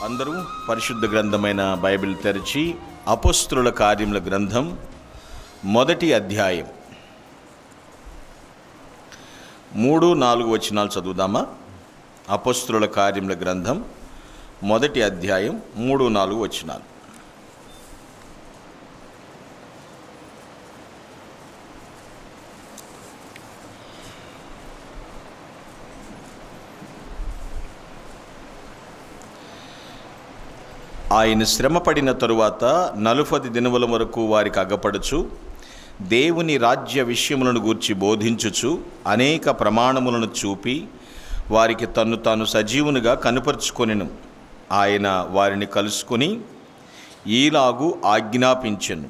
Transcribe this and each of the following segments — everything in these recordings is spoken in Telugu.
అందరూ పరిశుద్ధ గ్రంథమైన బైబిల్ తెరిచి అపోస్తలుల కార్యముల గ్రంథం మొదటి అధ్యాయం 3-4 వచనాలు చదువుదామా? అపోస్తలుల కార్యముల గ్రంథం మొదటి అధ్యాయం 3-4 వచనాలు. ఆయన శ్రమపడిన తరువాత 40 దినముల వరకు వారికి అగపడుచు దేవుని రాజ్య విషయములను గూర్చి బోధించుచు అనేక ప్రమాణములను చూపి వారికి తన్ను తాను సజీవునిగా కనుపరుచుకొనెను. ఆయన వారిని కలుసుకొని ఈలాగు ఆజ్ఞాపించెను,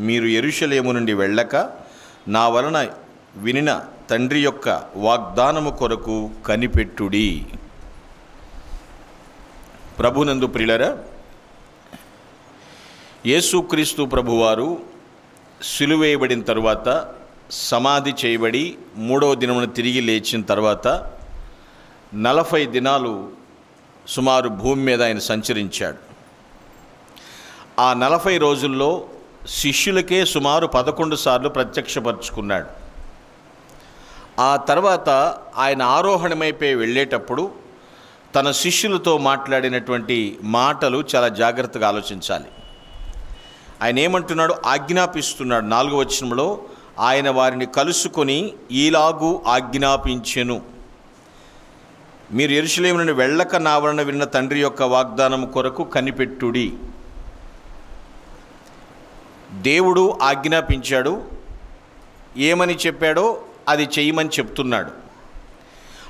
మీరు యెరూషలేము నుండి వెళ్ళక నా వలన వినిన తండ్రి యొక్క వాగ్దానము కొరకు కనిపెట్టుడి. ప్రభునందు ప్రియులారా, యేసుక్రీస్తు ప్రభువారు సిలువేయబడిన తరువాత సమాధి చేయబడి 3వ దినమున తిరిగి లేచిన తర్వాత 40 దినాలు సుమారు భూమి మీద ఆయన సంచరించాడు. ఆ 40 రోజుల్లో శిష్యులకే సుమారు 11 సార్లు ప్రత్యక్షపరుచుకున్నాడు. ఆ తర్వాత ఆయన ఆరోహణమైపోయి వెళ్ళేటప్పుడు తన శిష్యులతో మాట్లాడినటువంటి మాటలు చాలా జాగ్రత్తగా ఆలోచించాలి. ఆయన ఏమంటున్నాడు? ఆజ్ఞాపిస్తున్నాడు. 4వ వచనంలో ఆయన వారిని కలుసుకొని ఈలాగు ఆజ్ఞాపించెను, మీరు యెరూషలేము నుండి వెళ్ళక నా వలన విన్న తండ్రి యొక్క వాగ్దానం కొరకు కనిపెట్టుడి. దేవుడు ఆజ్ఞాపించాడు, ఏమని చెప్పాడో అది చేయమని చెప్తున్నాడు.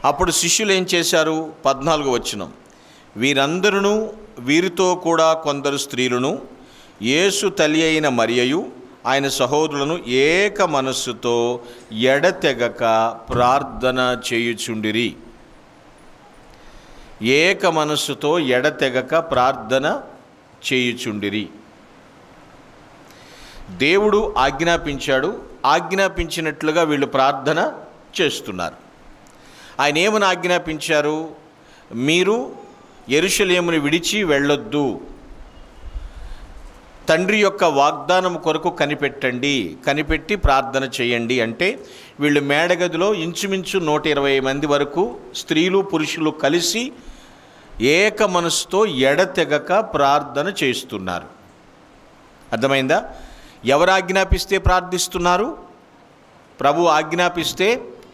అప్పుడు శిష్యులు ఏం చేశారు? 14వ వచనం, వీరందరూ వీరితో కూడా కొందరు స్త్రీలను యేసు తల్లి అయిన మరియయు ఆయన సహోదరులను ఏక మనస్సుతో ఎడతెగక ప్రార్థన చేయుచుండిరి. ఏక మనస్సుతో ఎడతెగక ప్రార్థన చేయుచుండిరి. దేవుడు ఆజ్ఞాపించాడు, ఆజ్ఞాపించినట్లుగా వీళ్ళు ప్రార్థన చేస్తున్నారు. ఆయన ఏమని ఆజ్ఞాపించారు? మీరు యెరూషలేమును విడిచి వెళ్ళొద్దు, తండ్రి యొక్క వాగ్దానం కొరకు కనిపెట్టండి, కనిపెట్టి ప్రార్థన చేయండి. అంటే వీళ్ళు మేడగదిలో ఇంచుమించు 120 మంది వరకు స్త్రీలు పురుషులు కలిసి ఏక మనసుతో ఎడతెగక ప్రార్థన చేస్తున్నారు. అర్థమైందా? ఎవరు ఆజ్ఞాపిస్తే ప్రార్థిస్తున్నారు? ప్రభు ఆజ్ఞాపిస్తే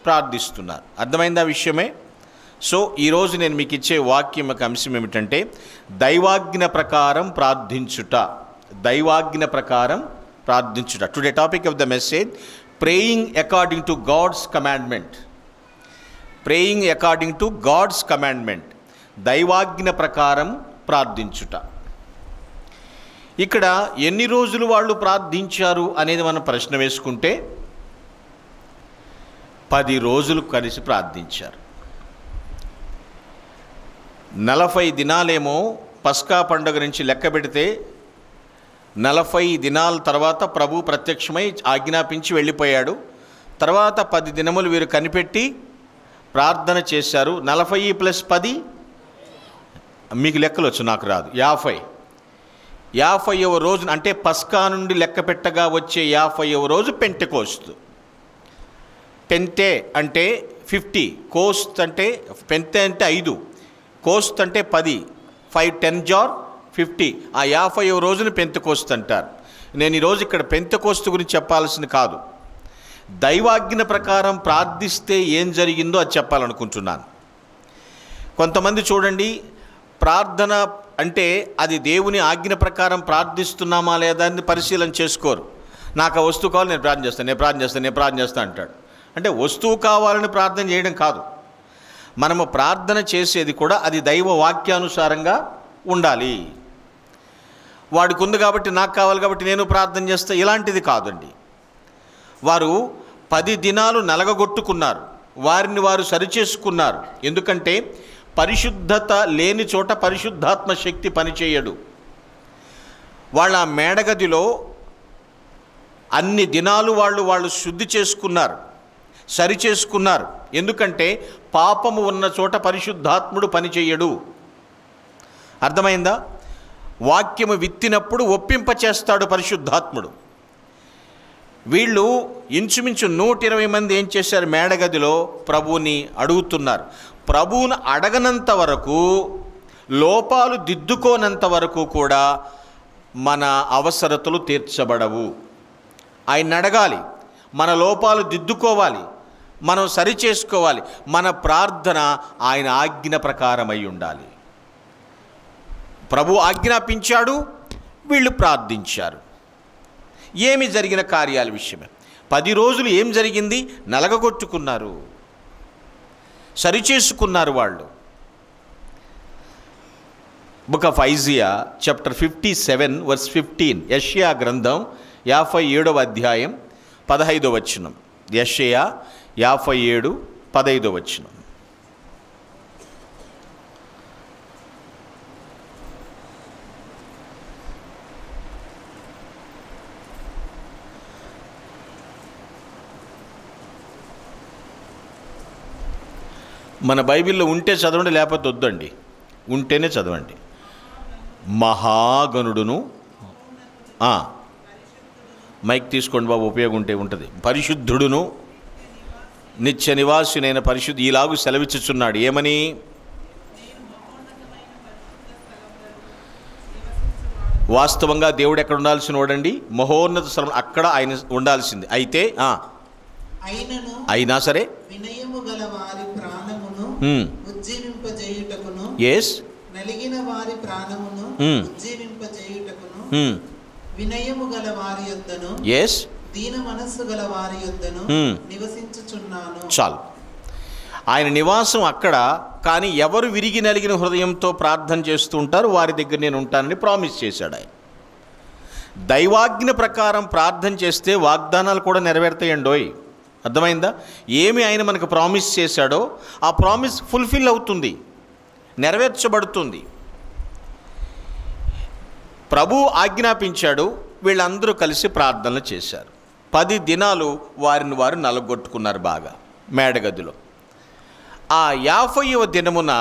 ప్రార్థిస్తున్నారు. అర్థమైందా విషయమే? సో ఈరోజు నేను మీకు ఇచ్చే వాక్యం యొక్క అంశం ఏమిటంటే దైవాజ్ఞ ప్రకారం ప్రార్థించుట. దైవాజ్ఞ ప్రకారం ప్రార్థించుట. Today topic of the message, praying according to God's commandment. Praying according to God's commandment, దైవాజ్ఞ ప్రకారం ప్రార్థించుట. ఇక్కడ ఎన్ని రోజులు వాళ్ళు ప్రార్థించారు అనేది మనం ప్రశ్న వేసుకుంటే 10 రోజులు కలిసి ప్రార్థించారు. 40 దినాలేమో పస్కా పండుగ నుంచి లెక్క పెడితే 40 దినాల తర్వాత ప్రభు ప్రత్యక్షమై ఆజ్ఞాపించి వెళ్ళిపోయాడు. తర్వాత 10 దినములు వీరు కనిపెట్టి ప్రార్థన చేశారు. 40 + 10 మీకు లెక్కలు వచ్చు, నాకు రాదు. 50వ రోజు అంటే పస్కా నుండి లెక్క పెట్టగా వచ్చే 50వ రోజు పెంటెకోస్తు. పెంతే అంటే 50, కోస్త్ అంటే పెంతే అంటే 5, కోస్త్ అంటే 10, 5 10 జార్ 50. ఆ 50వ రోజుని పెంతెకోస్తు అంటారు. నేను ఈరోజు ఇక్కడ పెంతెకోస్తు గురించి చెప్పాల్సింది కాదు, దైవాజ్ఞ ప్రకారం ప్రార్థిస్తే ఏం జరిగిందో అది చెప్పాలనుకుంటున్నాను. కొంతమంది చూడండి, ప్రార్థన అంటే అది దేవుని ఆజ్ఞ ప్రకారం ప్రార్థిస్తున్నామా లేదా అని పరిశీలన చేసుకోరు. నాకు ఆ వస్తువు కావాలి, నేను ప్రార్థన చేస్తాను అంటాడు. అంటే వస్తువు కావాలని ప్రార్థన చేయడం కాదు. మనము ప్రార్థన చేసేది కూడా అది దైవ వాక్యానుసారంగా ఉండాలి. వాడికి ఉంది కాబట్టి నాకు కావాలి కాబట్టి నేను ప్రార్థన చేస్తా, ఇలాంటిది కాదండి. వారు 10 దినాలు నలగగొట్టుకున్నారు, వారిని వారు సరిచేసుకున్నారు. ఎందుకంటే పరిశుద్ధత లేని చోట పరిశుద్ధాత్మ శక్తి పనిచేయడు. వాళ్ళ మేడగదిలో అన్ని దినాలు వాళ్ళు శుద్ధి చేసుకున్నారు, సరిచేసుకున్నారు. ఎందుకంటే పాపము ఉన్న చోట పరిశుద్ధాత్ముడు పనిచేయడు. అర్థమైందా? వాక్యము విత్తినప్పుడు ఒప్పింపచేస్తాడు పరిశుద్ధాత్ముడు. వీళ్ళు ఇంచుమించు 120 మంది ఏం చేశారు? మేడగదిలో ప్రభువుని అడుగుతున్నారు. ప్రభువును అడగనంత వరకు, లోపాలు దిద్దుకోనంత వరకు కూడా మన అవసరతలు తీర్చబడవు. ఆయన అడగాలి, మన లోపాలు దిద్దుకోవాలి, మనం సరిచేసుకోవాలి. మన ప్రార్థన ఆయన ఆజ్ఞ ప్రకారమై ఉండాలి. ప్రభు ఆజ్ఞాపించాడు, వీళ్ళు ప్రార్థించారు. ఏమి జరిగిన కార్యాల విషయమే. 10 రోజులు ఏం జరిగింది? నలగగొట్టుకున్నారు, సరిచేసుకున్నారు వాళ్ళు. Book of Isaiah chapter 57 verse 15. యెషయా గ్రంథం 57వ అధ్యాయం 15వ వచనం. యెషయా 57, 15వ వచనం. మన బైబిల్లో ఉంటే చదవండి, లేకపోతే వద్దండి. ఉంటేనే చదవండి. మహాగణుడును, మైక్ తీసుకోండి బాబు, ఉపయోగం ఉంటే ఉంటుంది. పరిశుద్ధుడును నిత్య నివాసునైన పరిశుద్ధి ఇలాగూ సెలవిచ్చుచున్నాడు. ఏమని? వాస్తవంగా దేవుడు ఎక్కడ ఉండాల్సిన వాడండి? మహోన్నత స్థలం, అక్కడ ఆయన ఉండాల్సింది. అయితే అయినా సరే వినయము గల వారి ప్రాణమును ఉజ్జీవింపజేయుటకును, నలిగిన వారి ప్రాణమును ఉజ్జీవింపజేయుటకును, వినయము గల వారి యొద్దను, దీన మనస్సు గల వారి యొద్దను నివసించుచున్నాను. చాలు. ఆయన నివాసం అక్కడ. కానీ ఎవరు విరిగి నలిగిన హృదయంతో ప్రార్థన చేస్తూ ఉంటారు, వారి దగ్గర నేను ఉంటానని ప్రామిస్ చేశాడు ఆయన. దైవాజ్ఞ ప్రకారం ప్రార్థన చేస్తే వాగ్దానాలు కూడా నెరవేరుతాయండోయ్. అర్థమైందా? ఏమి ఆయన మనకు ప్రామిస్ చేశాడో ఆ ప్రామిస్ ఫుల్ఫిల్ అవుతుంది, నెరవేర్చబడుతుంది. ప్రభు ఆజ్ఞాపించాడు, వీళ్ళందరూ కలిసి ప్రార్థనలు చేశారు. 10 దినాలు వారిని వారు నలగొట్టుకున్నారు బాగా మేడగదిలో. ఆ 50వ దినమున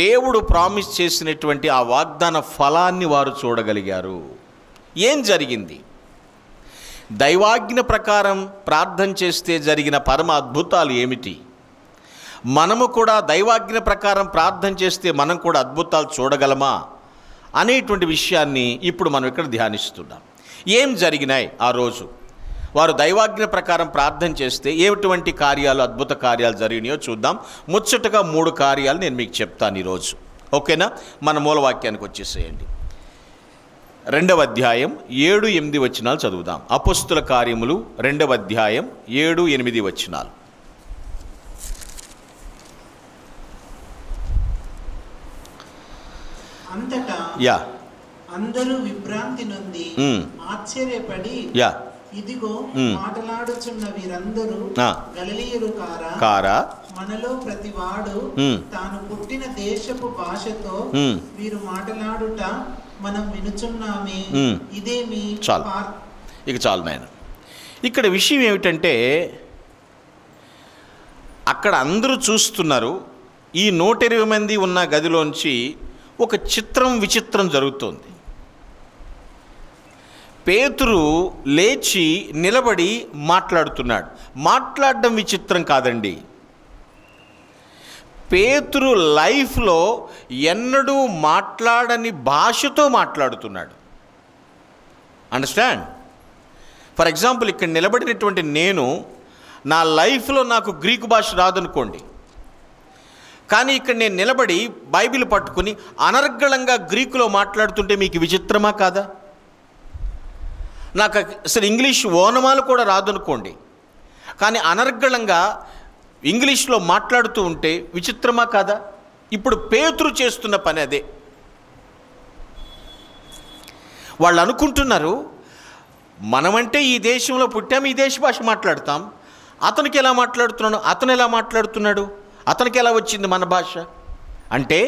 దేవుడు ప్రామిస్ చేసినటువంటి ఆ వాగ్దాన ఫలాన్ని వారు చూడగలిగారు. ఏం జరిగింది? దైవాజ్ఞ ప్రకారం ప్రార్థన చేస్తే జరిగిన పరమ అద్భుతాలు ఏమిటి? మనము కూడా దైవాజ్ఞ ప్రకారం ప్రార్థన చేస్తే మనం కూడా అద్భుతాలు చూడగలమా అనేటువంటి విషయాన్ని ఇప్పుడు మనం ఇక్కడ ధ్యానిస్తున్నాం. ఏం జరిగినాయి ఆ రోజు? వారు దైవాజ్ఞ ప్రకారం ప్రార్థన చేస్తే ఏటువంటి కార్యాలు, అద్భుత కార్యాలు జరిగినాయో చూద్దాం. ముచ్చటగా 3 కార్యాలు నేను మీకు చెప్తాను ఈరోజు. ఓకేనా? మన మూలవాక్యానికి వచ్చేసేయండి. 2వ అధ్యాయం 7, 8 వచనాలు చదువుదాం. అపొస్తలుల కార్యములు 2వ అధ్యాయం 7, 8 వచనాలు. అంతటా అందరూ విభ్రాంతి నొంది ఆశ్చర్యపడి, ఇదిగో మాట్లాడుచున్న వీరందరూ గలిలయులు కారా? మనలో ప్రతివాడు తాను పుట్టిన దేశపు భాషతో వీరు మాట్లాడుట మనం వినుచున్నామే, ఇదేమి? చాలు, ఇక చాలు నాయన. ఇక్కడ విషయం ఏమిటంటే, అక్కడ అందరూ చూస్తున్నారు. ఈ 120 మంది ఉన్న గదిలోంచి ఒక విచిత్రం జరుగుతోంది. పేతురు లేచి నిలబడి మాట్లాడుతున్నాడు. మాట్లాడడం విచిత్రం కాదండి. పేతురు లైఫ్లో ఎన్నడూ మాట్లాడని భాషతో మాట్లాడుతున్నాడు. అండర్స్టాండ్? ఫర్ ఎగ్జాంపుల్, ఇక్కడ నిలబడినటువంటి నేను, నా లైఫ్లో నాకు గ్రీకు భాష రాదనుకోండి, కానీ ఇక్కడ నేను నిలబడి బైబిల్ పట్టుకుని అనర్గళంగా గ్రీకులో మాట్లాడుతుంటే మీకు విచిత్రమా కాదా? నాకు అసలు ఇంగ్లీష్ ఓనమాలు కూడా రాదనుకోండి, కానీ అనర్గళంగా ఇంగ్లీష్లో మాట్లాడుతూ ఉంటే విచిత్రమా కాదా? ఇప్పుడు పేతురు చేస్తున్న పని అదే. వాళ్ళు అనుకుంటున్నారు, మనమంటే ఈ దేశంలో పుట్టాము, ఈ దేశ భాష మాట్లాడతాం. అతనికి ఎలా మాట్లాడుతున్నాడు, అతను ఎలా మాట్లాడుతున్నాడు, అతనికి ఎలా వచ్చింది మన భాష అంటే,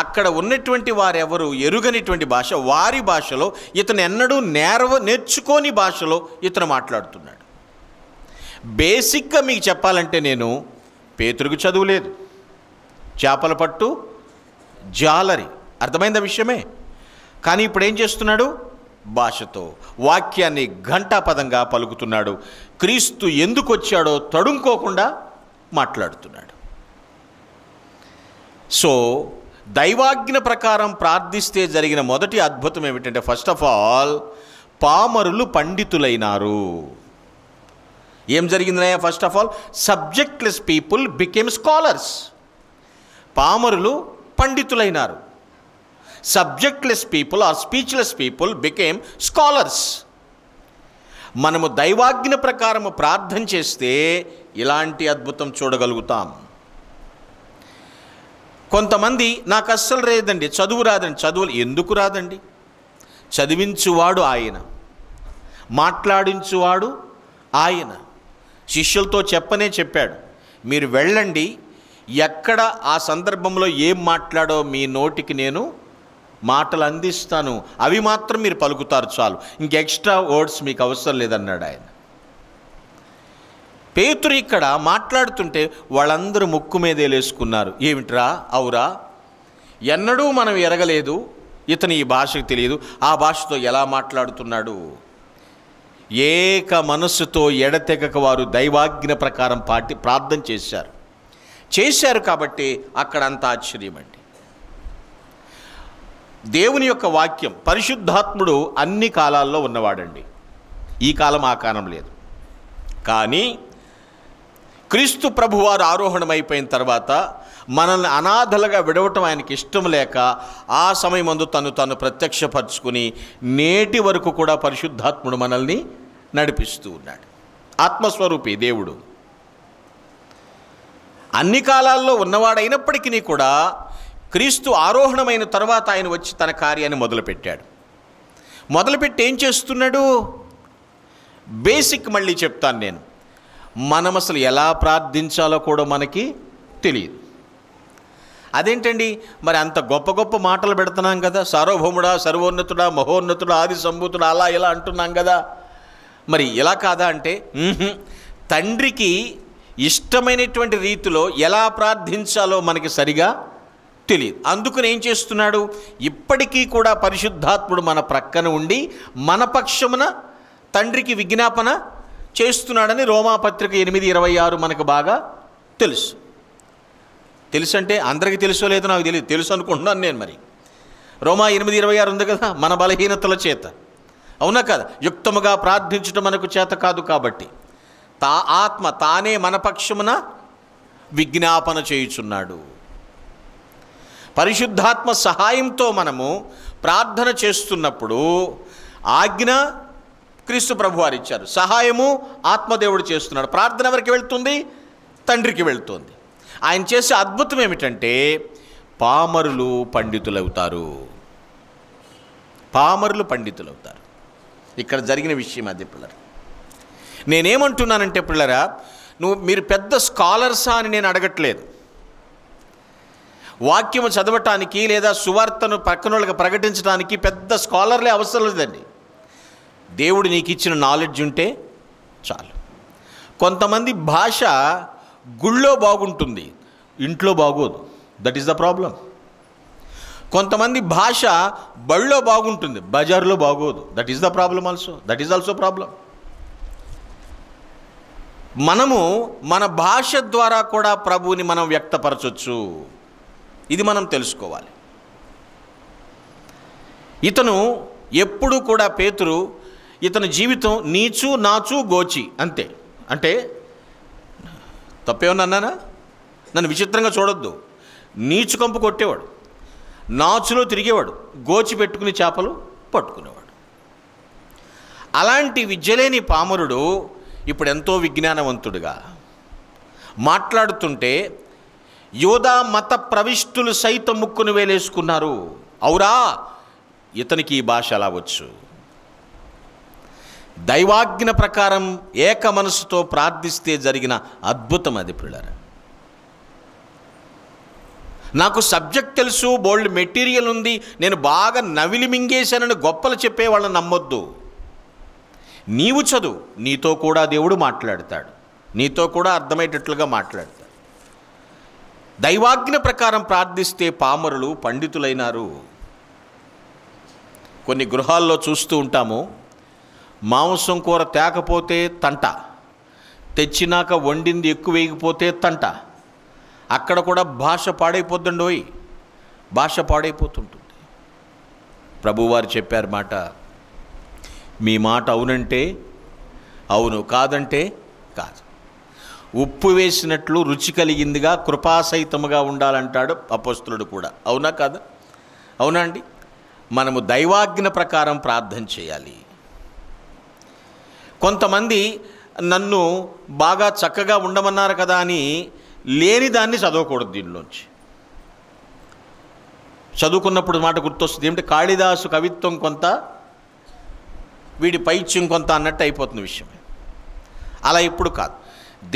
అక్కడ ఉన్నటువంటి వారెవరు ఎరుగనిటువంటి భాష, వారి భాషలో ఇతను ఎన్నడూ నేర్చుకోని భాషలో ఇతను మాట్లాడుతున్నాడు. బేసిక్గా మీకు చెప్పాలంటే, నేను పేతురుకు చదువులేదు, చేపల పట్టు, జాలరి, అర్థమైందా విషయమే? కానీ ఇప్పుడు ఏం చేస్తున్నాడు? భాషతో వాక్యాన్ని ఘంటాపదంగా పలుకుతున్నాడు. క్రీస్తు ఎందుకు వచ్చాడో తడుముకోకుండా మాట్లాడుతున్నాడు. సో దైవాజ్ఞ ప్రకారం ప్రార్థిస్తే జరిగిన మొదటి అద్భుతం ఏమిటంటే, ఫస్ట్ ఆఫ్ ఆల్ పామరులు పండితులైనారు. ఏం జరిగిందనయ్యా? First of all subjectless people became scholars. పామరులు పండితులైనారు. Subjectless people or speechless people became scholars. మనము దైవాజ్ఞ ప్రకారము ప్రార్థన చేస్తే ఇలాంటి అద్భుతం చూడగలుగుతాం. కొంతమంది నాకు అస్సలు లేదండి, చదువు రాదండి. చదువులు ఎందుకు రాదండి? చదివించువాడు ఆయన, మాట్లాడించువాడు ఆయన. శిష్యులతో చెప్పనే చెప్పాడు, మీరు వెళ్ళండి, ఎక్కడ ఆ సందర్భంలో ఏం మాట్లాడో మీ నోటికి నేను మాటలు అందిస్తాను, అవి మాత్రం మీరు పలుకుతారు చాలు, ఇంక ఎక్స్ట్రా వర్డ్స్ మీకు అవసరం లేదన్నాడు ఆయన. పేతురు ఇక్కడ మాట్లాడుతుంటే వాళ్ళందరూ ముక్కు మీద వేలేసుకున్నారు. ఏమిట్రా, అవురా, ఎన్నడూ మనం ఎరగలేదు, ఇతను ఈ భాషకు తెలియదు, ఆ భాషతో ఎలా మాట్లాడుతున్నాడు? ఏక మనస్సుతో ఎడతెగక వారు దైవాజ్ఞ ప్రకారం ప్రార్థన చేశారు కాబట్టి అక్కడ అంత ఆశ్చర్యం అండి. దేవుని యొక్క వాక్యం, పరిశుద్ధాత్ముడు అన్ని కాలాల్లో ఉన్నవాడండి. ఈ కాలం ఆ కాలం లేదు. కానీ క్రీస్తు ప్రభువారు ఆరోహణమైపోయిన తర్వాత మనల్ని అనాథలుగా విడవటం ఆయనకి ఇష్టం లేక ఆ సమయమందు తను ప్రత్యక్షపరుచుకుని నేటి వరకు కూడా పరిశుద్ధాత్ముడు మనల్ని నడిపిస్తూ ఉన్నాడు. ఆత్మస్వరూపి దేవుడు అన్ని కాలాల్లో ఉన్నవాడైనప్పటికీ కూడా క్రీస్తు ఆరోహణమైన తర్వాత ఆయన వచ్చి తన కార్యాన్ని మొదలుపెట్టి ఏం చేస్తున్నాడు? బేసిక్ మళ్ళీ చెప్తాను నేను. మనం అసలు ఎలా ప్రార్థించాలో కూడా మనకి తెలియదు. అదేంటండి మరి, అంత గొప్ప గొప్ప మాటలు పెడుతున్నాం కదా, సార్వభౌముడా, సర్వోన్నతుడా, మహోన్నతుడా, ఆది సంభూతుడా, అలా ఇలా అంటున్నాం కదా, మరి ఇలా కాదా అంటే, తండ్రికి ఇష్టమైనటువంటి రీతిలో ఎలా ప్రార్థించాలో మనకి సరిగా తెలియదు. అందుకని ఏం చేస్తున్నాడు? ఇప్పటికీ కూడా పరిశుద్ధాత్ముడు మన ప్రక్కన ఉండి మన పక్షమున తండ్రికి విజ్ఞాపన చేస్తున్నాడని రోమాపత్రిక 8:26 మనకు బాగా తెలుసు అంటే అందరికీ తెలుసో లేదో నాకు తెలియదు, తెలుసు అనుకుంటున్నాను నేను. మరి రోమా 8:26 ఉంది కదా, మన బలహీనతల చేత, అవునా కదా, యుక్తముగా ప్రార్థించడం మనకు చేత కాదు కాబట్టి ఆత్మ తానే మన పక్షమున విజ్ఞాపన చేయుచున్నాడు. పరిశుద్ధాత్మ సహాయంతో మనము ప్రార్థన చేస్తున్నప్పుడు ఆజ్ఞ క్రీస్తు ప్రభువారు ఇచ్చారు, సహాయము ఆత్మదేవుడు చేస్తున్నాడు. ప్రార్థన ఎవరికి వెళ్తుంది? తండ్రికి వెళ్తుంది. ఆయన చేసే అద్భుతం ఏమిటంటే పామరులు పండితులవుతారు. ఇక్కడ జరిగిన విషయం అది పిల్లలు. నేనేమంటున్నానంటే పిల్లరా, మీరు పెద్ద స్కాలర్సా అని నేను అడగట్లేదు. వాక్యము చదవటానికి లేదా సువార్తను పక్కన వాళ్ళకి ప్రకటించడానికి పెద్ద స్కాలర్లే అవసరం లేదండి. దేవుడు నీకు ఇచ్చిన నాలెడ్జ్ ఉంటే చాలు. కొంతమంది భాష గుళ్ళో బాగుంటుంది, ఇంట్లో బాగోదు. That is the problem. కొంతమంది భాష బళ్ళో బాగుంటుంది, బజార్లో బాగోదు. That is the problem also. That is also problem. మనము మన భాష ద్వారా కూడా ప్రభువుని మనం వ్యక్తపరచవచ్చు. ఇది మనం తెలుసుకోవాలి. ఇతను ఎప్పుడు కూడా పేతురు, ఇతని జీవితం నీచు నాచు గోచి అంతే. అంటే తప్పేమన్నా అన్నానా? నన్ను విచిత్రంగా చూడొద్దు. నీచు కంపు కొట్టేవాడు, నాచులో తిరిగేవాడు, గోచి పెట్టుకుని చేపలు పట్టుకునేవాడు. అలాంటి విద్యలేని పామరుడు ఇప్పుడు ఎంతో విజ్ఞానవంతుడిగా మాట్లాడుతుంటే యోధా మత ప్రవిష్టులు సైతం ముక్కును వేలేసుకున్నారు. అవురా, ఇతనికి ఈ భాష అలా వచ్చు. దైవాజ్ఞ ప్రకారం ఏక మనసుతో ప్రార్థిస్తే జరిగిన అద్భుతం అది పిల్లరా. నాకు సబ్జెక్ట్ తెలుసు, బోల్డ్ మెటీరియల్ ఉంది, నేను బాగా నవిలి మింగేశానని గొప్పలు చెప్పే వాళ్ళని నమ్మొద్దు. నీవు చదువు, నీతో కూడా దేవుడు మాట్లాడతాడు, నీతో కూడా అర్థమయ్యేటట్లుగా మాట్లాడతాడు. దైవాజ్ఞ ప్రకారం ప్రార్థిస్తే పామరులు పండితులైనారు. కొన్ని గృహాల్లో చూస్తూ ఉంటాము, మాంసం కూర తేకపోతే తంట, తెచ్చినాక వండింది ఎక్కువ వేయకపోతే తంట. అక్కడ కూడా భాష పాడైపోద్దండోయ్, భాష పాడైపోతుంటుంది. ప్రభువారు చెప్పారు మాట, మీ మాట అవునంటే అవును, కాదంటే కాదు. ఉప్పు వేసినట్లు రుచి కలిగిందిగా కృపాసహితముగా ఉండాలంటాడు అపోస్తలుడు కూడా. అవునా కాదా? అవునా అండి? మనము దైవాజ్ఞ ప్రకారం ప్రార్థన చేయాలి. కొంతమంది నన్ను బాగా చక్కగా ఉండమన్నారు కదా అని లేని దాన్ని చదవకూడదు. దీనిలోంచి చదువుకున్నప్పుడు మాట గుర్తొస్తుంది, ఏమిటి, కాళిదాసు కవిత్వం కొంత, వీడి పైత్యం కొంత అన్నట్టు అయిపోతున్న విషయమే. అలా ఇప్పుడు కాదు.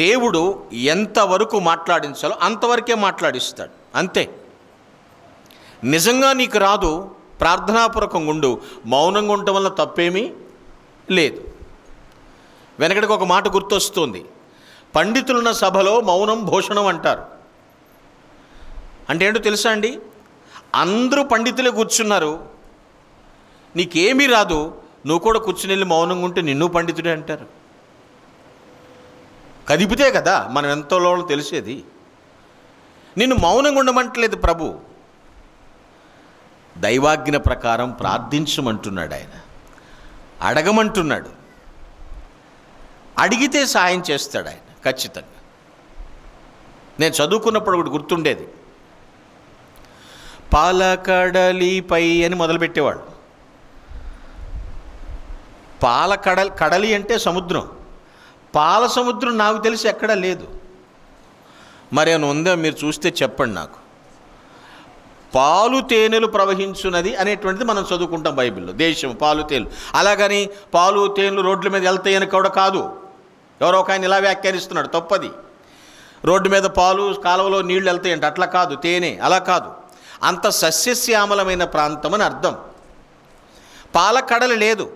దేవుడు ఎంతవరకు మాట్లాడించాలో అంతవరకే మాట్లాడిస్తాడు, అంతే. నిజంగా నీకు రాదు, ప్రార్థనాపూర్వకంగా ఉండు. మౌనంగా ఉండటం వల్ల తప్పేమీ లేదు. వెనకడికి ఒక మాట గుర్తొస్తుంది, పండితులున్న సభలో మౌనం భూషణం అంటారు. అంటే ఏంటో తెలుసా అండి? అందరూ పండితులే కూర్చున్నారు, నీకేమీ రాదు, నువ్వు కూడా కూర్చుని వెళ్ళి మౌనంగా ఉంటే నిన్ను పండితుడే అంటారు. కదిపితే కదా మనం ఎంతలో తెలిసేది. నిన్ను మౌనంగా ఉండమంటలేదు ప్రభు, దైవాజ్ఞ ప్రకారం ప్రార్థించమంటున్నాడు ఆయన, అడగమంటున్నాడు. అడిగితే సాయం చేస్తాడు ఆయన ఖచ్చితంగా. నేను చదువుకున్నప్పుడు ఒకటి గుర్తుండేది, పాలకడలిపై అని మొదలుపెట్టేవాడు. కడలి అంటే సముద్రం, పాల సముద్రం నాకు తెలిసి ఎక్కడా లేదు. మరేమైనా ఉందో మీరు చూస్తే చెప్పండి నాకు. పాలు తేనెలు ప్రవహించున్నది అనేటువంటిది మనం చదువుకుంటాం బైబిల్లో, దేశం పాలు తేనెలు. అలాగని పాలు తేనెలు రోడ్ల మీద వెళ్తాయని కూడా కాదు. ఎవరో ఒక ఆయన ఇలా వ్యాఖ్యానిస్తున్నాడు, తప్పది. రోడ్డు మీద పాలు, కాలువలో నీళ్లు వెళ్తాయంట, అట్లా కాదు. తేనె అలా కాదు, అంత సస్యశ్యామలమైన ప్రాంతం అని అర్థం. పాలకడలి లేదు,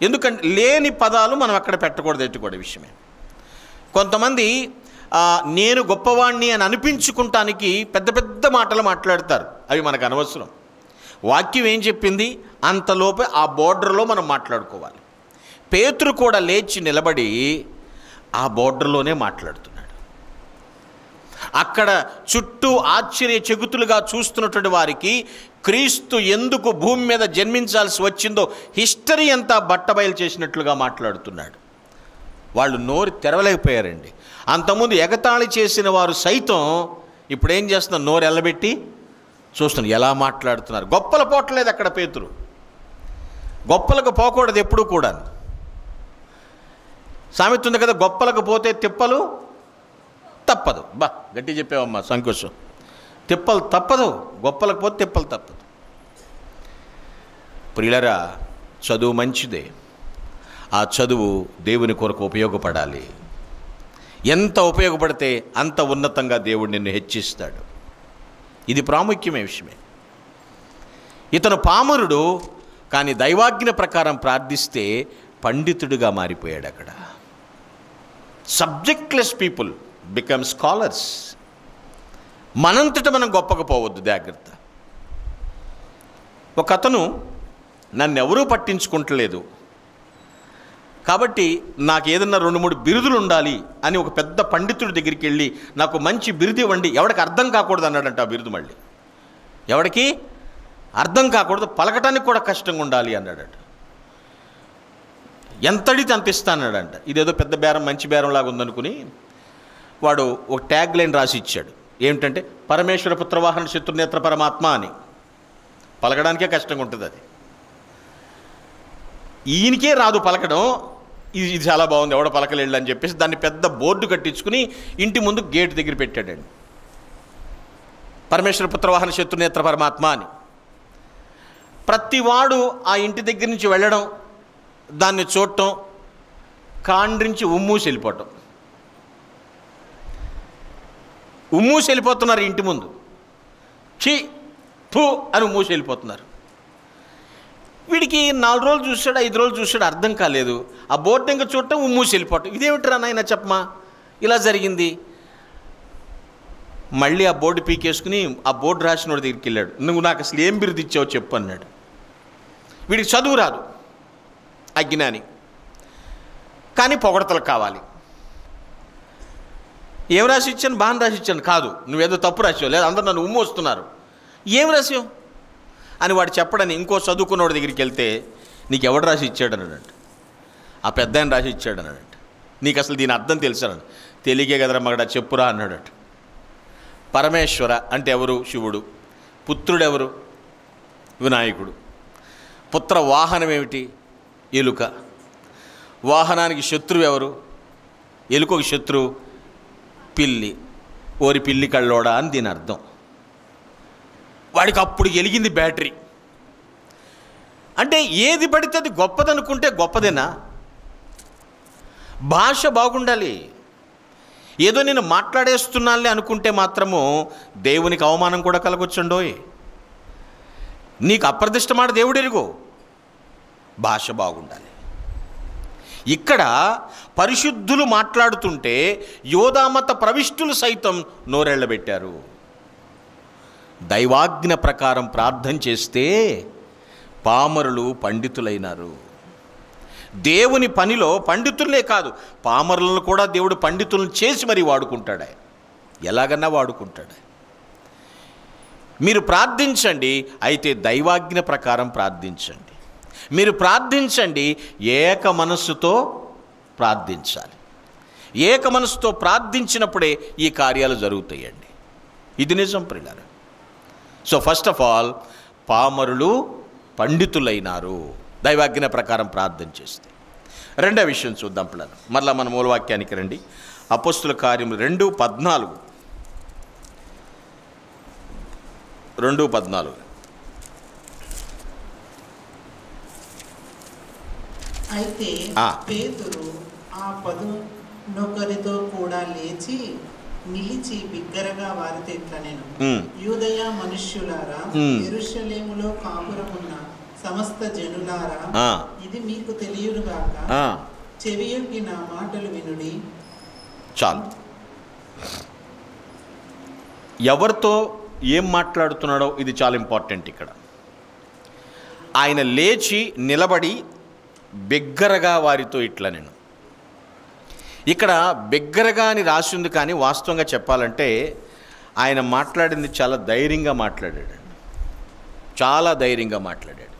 ఎందుకంటే లేని పదాలు మనం అక్కడ పెట్టకూడదు, ఎట్టుకోడే విషయమే. కొంతమంది నేను గొప్పవాణ్ణి అని అనిపించుకుంటానికి పెద్ద పెద్ద మాటలు మాట్లాడతారు, అవి మనకు అనవసరం. వాక్యం ఏం చెప్పింది, అంతలోపే ఆ బోర్డర్లో మనం మాట్లాడుకోవాలి. పేతురు కూడా లేచి నిలబడి ఆ బోర్డర్లోనే మాట్లాడుతున్నాడు. అక్కడ చుట్టూ ఆశ్చర్యచకితులుగా చూస్తున్నటువంటి వారికి క్రీస్తు ఎందుకు భూమి మీద జన్మించాల్సి వచ్చిందో హిస్టరీ అంతా బట్టబయలు చేసినట్లుగా మాట్లాడుతున్నాడు. వాళ్ళు నోరు తెరవలేకపోయారండి. అంతకుముందు ఎగతాళి చేసిన వారు సైతం ఇప్పుడు ఏం చేస్తున్నారు, నోరు ఎల్లబెట్టి చూస్తున్నారు ఎలా మాట్లాడుతున్నారు. గొప్పలు పోవట్లేదు అక్కడ పేతురు, గొప్పలకు పోకూడదు ఎప్పుడు కూడా. సామెత ఉంది కదా, గొప్పలకు పోతే తిప్పలు తప్పదు. బా గట్టి చెప్పావమ్మా, సంకోచం. తిప్పలు తప్పదు, గొప్పలకు పోతే తిప్పలు తప్పదు. ప్రియులరా, చదువు మంచిదే, ఆ చదువు దేవుని కొరకు ఉపయోగపడాలి. ఎంత ఉపయోగపడితే అంత ఉన్నతంగా దేవుడు నిన్ను హెచ్చిస్తాడు. ఇది ప్రాముఖ్యమే విషయమే. ఇతను పామరుడు, కానీ దైవాజ్ఞ ప్రకారం ప్రార్థిస్తే పండితుడిగా మారిపోయాడు. అక్కడ సబ్జెక్ట్లెస్ పీపుల్ బికమ్ స్కాలర్స్. మనంతట మనం గొప్పకపోవద్దు, జాగ్రత్త. ఒక అతను నన్నెవరూ పట్టించుకుంటలేదు కాబట్టి నాకు ఏదన్నా 2-3 బిరుదులు ఉండాలి అని ఒక పెద్ద పండితుడి దగ్గరికి వెళ్ళి నాకు మంచి బిరుదు ఇవ్వండి, ఎవడికి అర్థం కాకూడదు అన్నాడంట. ఆ బిరుదు మళ్ళీ ఎవడికి అర్థం కాకూడదు, పలకటానికి కూడా కష్టంగా ఉండాలి అన్నాడట. ఎంతడితే అంత ఇస్తానన్నాడంట. ఇదేదో పెద్ద బేరం, మంచి బేరం లాగా ఉందనుకుని వాడు ఒక ట్యాగ్ లైన్ రాసి ఇచ్చాడు. ఏమిటంటే పరమేశ్వర పుత్రవాహన శత్రునేత్ర పరమాత్మ అని. పలకడానికే కష్టంగా ఉంటుంది అది. ఈయనకే రాదు పలకడం, ఇది చాలా బాగుంది, ఎవడ పలకలేళ్ళు అని చెప్పేసి దాన్ని పెద్ద బోర్డు కట్టించుకుని ఇంటి ముందు గేటు దగ్గర పెట్టాడండి. పరమేశ్వర పుత్రవాహన శత్రునేత్ర పరమాత్మ అని. ప్రతివాడు ఆ ఇంటి దగ్గర నుంచి వెళ్ళడం, దాన్ని చూడటం, కాండ్రించి ఉమ్మూసి వెళ్ళిపోవటం. ఉమ్మూసి వెళ్ళిపోతున్నారు ఇంటి ముందు, ఛీ ఫూ అని ఉమ్మూసి వెళ్ళిపోతున్నారు. వీడికి 4 రోజులు చూశాడు, 5 రోజులు చూశాడు, అర్థం కాలేదు. ఆ బోర్డు ఇంకా చూడటం, ఉమ్మూసి వెళ్ళిపోవటం. ఇదేమిటిరా నాయన చెప్పమా, ఇలా జరిగింది. మళ్ళీ ఆ బోర్డు పీకేసుకుని ఆ బోర్డు రాసినోడి దగ్గరికి వెళ్ళాడు. నువ్వు నాకు అసలు ఏం బిరుదు ఇచ్చావు చెప్పు అన్నాడు. వీడికి చదువు రాదు, అజ్ఞాని, కానీ పొగడతలు కావాలి. ఏం రాసి ఇచ్చాను? బాగా రాసి ఇచ్చాను. కాదు, నువ్వేదో తప్పు రాసావు, లేదా అందరూ నన్ను ఉమ్ము వస్తున్నారు, ఏం రాసావు అని వాడు చెప్పడని ఇంకో చదువుకున్నవాడి దగ్గరికి వెళ్తే నీకు ఎవడు రాసి ఇచ్చాడు అన్నాడంట. ఆ పెద్ద ఆయన రాసి ఇచ్చాడు అన్నాడంట. నీకు అసలు దీని అర్థం తెలుసాను? తెలియకే కదరా మగడ, చెప్పురా అన్నాడట. పరమేశ్వర అంటే ఎవరు? శివుడు. పుత్రుడెవరు? వినాయకుడు. పుత్ర వాహనం ఏమిటి? ఎలుక. వాహనానికి శత్రువు ఎవరు? ఎలుకకు శత్రువు పిల్లి. ఓరి పిల్లి కళ్ళోడా అని దీని అర్థం. వాడికి అప్పుడు వెలిగింది బ్యాటరీ. అంటే ఏది పడితే అది గొప్పదనుకుంటే గొప్పదేనా? భాష బాగుండాలి. ఏదో నేను మాట్లాడేస్తున్నానులే అనుకుంటే మాత్రము దేవునికి అవమానం కూడా కలగొచ్చండోయ్. నీకు అప్రదిష్టమాట దేవుడు ఎరుగో. భాష బాగుండాలి. ఇక్కడ పరిశుద్ధులు మాట్లాడుతుంటే యోధామత ప్రవిష్టులు సైతం నోరెళ్ళబెట్టారు. దైవాజ్ఞ ప్రకారం ప్రార్థన చేస్తే పామరులు పండితులైనారు. దేవుని పనిలో పండితులే కాదు, పామరులను కూడా దేవుడు పండితులను చేసి మరీ వాడుకుంటాడు. ఎలాగన్నా వాడుకుంటాడు. మీరు ప్రార్థించండి, అయితే దైవాజ్ఞ ప్రకారం ప్రార్థించండి. మీరు ప్రార్థించండి, ఏక మనస్సుతో ప్రార్థించాలి. ఏక మనస్సుతో ప్రార్థించినప్పుడే ఈ కార్యాలు జరుగుతాయండి. ఇది నిజం ప్రియులారా. సో ఫస్ట్ ఆఫ్ ఆల్ పామరులు పండితులైనారు దైవాజ్ఞ ప్రకారం ప్రార్థన చేస్తే. రెండో విషయం చూద్దాం పిల్లలు. మరలా మన మూలవాక్యానికి రండి. అపోస్తుల కార్యములు 2:14. అయితే పేతురు ఆ 11 కూడా లేచి నిలిచి బిగ్గరగా వారితో ఇట్లా నేను యూదయ మనుష్యులారా, యెరూషలేములో కాపురమున్న సమస్త జనులారా, ఇది మీకు తెలియనుగాక, చెవియొగ్గి నా మాటలు వినుడి. చాలు. ఎవరితో ఏం మాట్లాడుతున్నాడో ఇది చాలా ఇంపార్టెంట్. ఇక్కడ ఆయన లేచి నిలబడి బిగ్గరగా వారితో ఇట్లా నేను. ఇక్కడ బిగ్గరగా అని రాసి ఉంది, కానీ వాస్తవంగా చెప్పాలంటే ఆయన మాట్లాడింది చాలా ధైర్యంగా మాట్లాడాడు. చాలా ధైర్యంగా మాట్లాడాడు.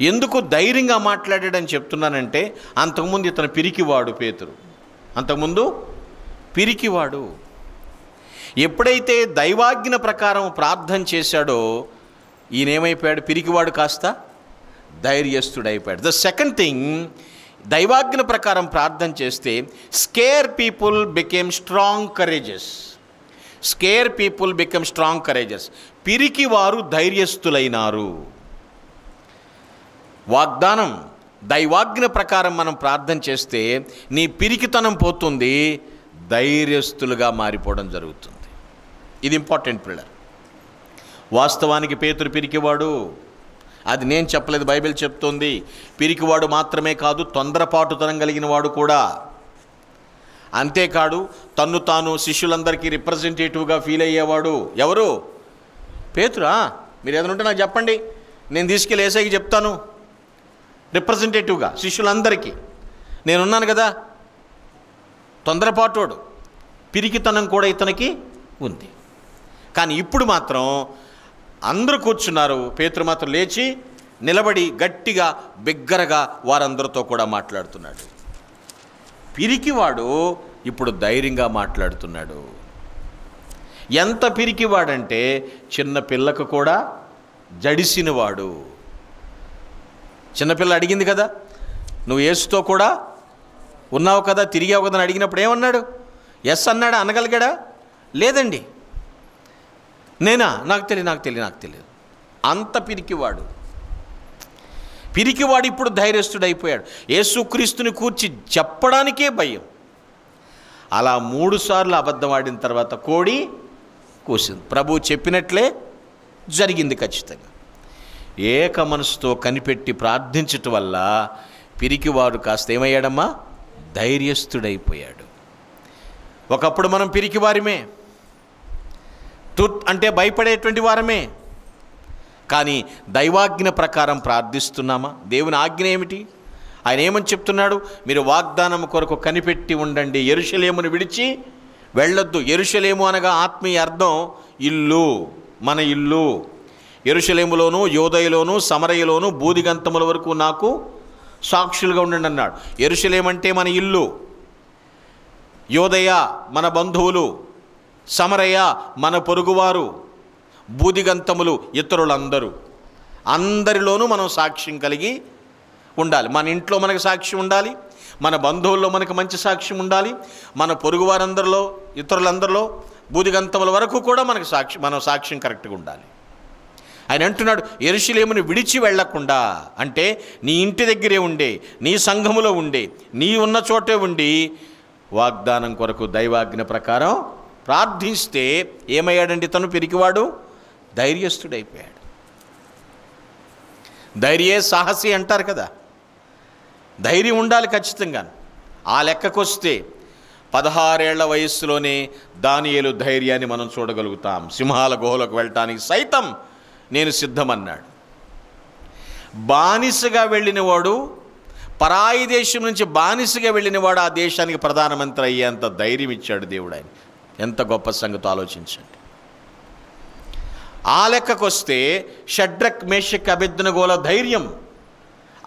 ఎందుకు ధైర్యంగా మాట్లాడాడని చెప్తున్నానంటే, అంతకుముందు ఇతను పిరికివాడు పేతురు. అంతకుముందు పిరికివాడు. ఎప్పుడైతే దైవాజ్ఞ ప్రకారం ప్రార్థన చేశాడో ఈయనేమైపోయాడు? పిరికివాడు కాస్త ధైర్యస్తుడైపోయాడు. ద సెకండ్ థింగ్, దైవాజ్ఞ ప్రకారం ప్రార్థన చేస్తే scare people became strong courages. Scare people become strong courages. పిరికివారు ధైర్యస్తులైనారు. వాగ్దానం దైవాజ్ఞ ప్రకారం మనం ప్రార్థన చేస్తే నీ పిరికితనం పోతుంది, ధైర్యస్తులుగా మారిపోవడం జరుగుతుంది. ఇది ఇంపార్టెంట్ పిల్లర్. వాస్తవానికి పేతురు పిరికివాడు. అది నేను చెప్పలేదు, బైబిల్ చెప్తోంది. పిరికివాడు మాత్రమే కాదు, తొందరపాటుతనం కలిగిన వాడు కూడా. అంతేకాదు, తన్ను తాను శిష్యులందరికీ రిప్రజెంటేటివ్గా ఫీల్ అయ్యేవాడు. ఎవరు? పేతురా. మీరు ఏదైనా ఉంటే నాకు చెప్పండి, నేను తీసుకెళ్ళి ఏసైకి చెప్తాను. రిప్రజెంటేటివ్గా శిష్యులందరికీ నేనున్నాను కదా. తొందరపాటోడు, పిరికితనం కూడా ఇతనికి ఉంది. కానీ ఇప్పుడు మాత్రం అందరూ కూర్చున్నారు, పేతురు మాత్రం లేచి నిలబడి గట్టిగా బిగ్గరగా వారందరితో కూడా మాట్లాడుతున్నాడు. పిరికివాడు ఇప్పుడు ధైర్యంగా మాట్లాడుతున్నాడు. ఎంత పిరికివాడంటే చిన్న పిల్లకు కూడా జడిసినవాడు. చిన్నపిల్ల అడిగింది కదా, నువ్వు యేసుతో కూడా ఉన్నావు కదా, తిరిగావు కదా అని అడిగినప్పుడు ఏమన్నాడు? ఎస్ అన్నాడా? అనగలిగాడా? లేదండి. నేనా? నాకు తెలియదు. అంత పిరికివాడు. పిరికివాడు ఇప్పుడు ధైర్యస్తుడైపోయాడు. యేసుక్రీస్తుని కూర్చి చెప్పడానికే భయం. అలా 3 సార్లు అబద్ధం ఆడిన తర్వాత కోడి కూసింది. ప్రభువు చెప్పినట్లే జరిగింది ఖచ్చితంగా. ఏక మనసుతో కనిపెట్టి ప్రార్థించటం వల్ల పిరికివాడు కాస్త ఏమయ్యాడమ్మా? ధైర్యస్తుడైపోయాడు. ఒకప్పుడు మనం పిరికివారిమే, తుట్ అంటే భయపడేటువంటి వారమే. కానీ దైవాజ్ఞ ప్రకారం ప్రార్థిస్తున్నామా? దేవుని ఆజ్ఞ ఏమిటి? ఆయన ఏమని చెప్తున్నాడు? మీరు వాగ్దానం కొరకు కనిపెట్టి ఉండండి, యెరూషలేమును విడిచి వెళ్ళొద్దు. యెరూషలేము అనగా ఆత్మీయ అర్థం ఇల్లు, మన ఇల్లు. యెరూషలేములోను, యూదయలోను, సమరయలోను బూదిగంతముల వరకు నాకు సాక్షులుగా ఉండండి అన్నాడు. యెరూషలేము అంటే మన ఇల్లు, యూదయ మన బంధువులు, సమరయ మన పొరుగువారు, బూదిగంతములు ఇతరులందరూ. అందరిలోనూ మనం సాక్ష్యం కలిగి ఉండాలి. మన ఇంట్లో మనకు సాక్ష్యం ఉండాలి, మన బంధువుల్లో మనకు మంచి సాక్ష్యం ఉండాలి, మన పొరుగువారందరిలో, ఇతరులందరిలో, బూదిగంతముల వరకు కూడా మన సాక్ష్యం కరెక్ట్గా ఉండాలి. ఆయన అంటున్నాడు, యెరూషలేమును విడిచి వెళ్లకుండా, అంటే నీ ఇంటి దగ్గరే ఉండే, నీ సంఘములో ఉండే, నీ ఉన్న చోటే ఉండి వాగ్దానం కొరకు దైవాజ్ఞ ప్రకారం ప్రార్థిస్తే ఏమయ్యాడండి? తను పిరికివాడు ధైర్యస్తుడైపోయాడు. ధైర్యే సాహసి అంటారు కదా, ధైర్యం ఉండాలి ఖచ్చితంగా. ఆ లెక్కకొస్తే 16 ఏళ్ల వయస్సులోనే దానియేలు ధైర్యాన్ని మనం చూడగలుగుతాం. సింహాల గుహలోకి వెళ్ళటానికి సైతం నేను సిద్ధమన్నాడు. బానిసగా వెళ్ళినవాడు, పరాయి దేశం నుంచి బానిసగా వెళ్ళినవాడు ఆ దేశానికి ప్రధానమంత్రి అయ్యేంత ధైర్యం ఇచ్చాడు దేవుడు. ఆయన ఎంత గొప్ప సంగతి ఆలోచించండి. ఆ లెక్కకొస్తే షడ్రక్, మేషక్, అబేద్నెగోల ధైర్యం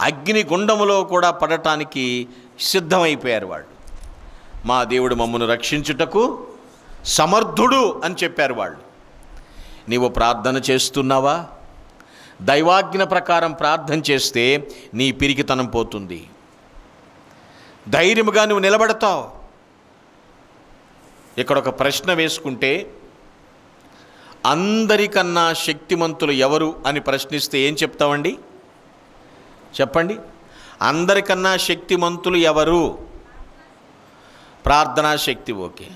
అగ్ని గుండములో కూడా పడటానికి సిద్ధమైపోయారు వాళ్ళు. మా దేవుడు మమ్మను రక్షించుటకు సమర్థుడు అని చెప్పారు వాళ్ళు. నీవు ప్రార్థన చేస్తున్నావా? దైవాజ్ఞ ప్రకారం ప్రార్థన చేస్తే నీ పిరికితనం పోతుంది, ధైర్యముగా నువ్వు నిలబడతావు. ఇక్కడ ఒక ప్రశ్న వేసుకుంటే, అందరికన్నా శక్తిమంతులు ఎవరు అని ప్రశ్నిస్తే ఏం చెప్తామండి? చెప్పండి. అందరికన్నా శక్తిమంతులు ఎవరు? ప్రార్థనా శక్తి. ఓకే,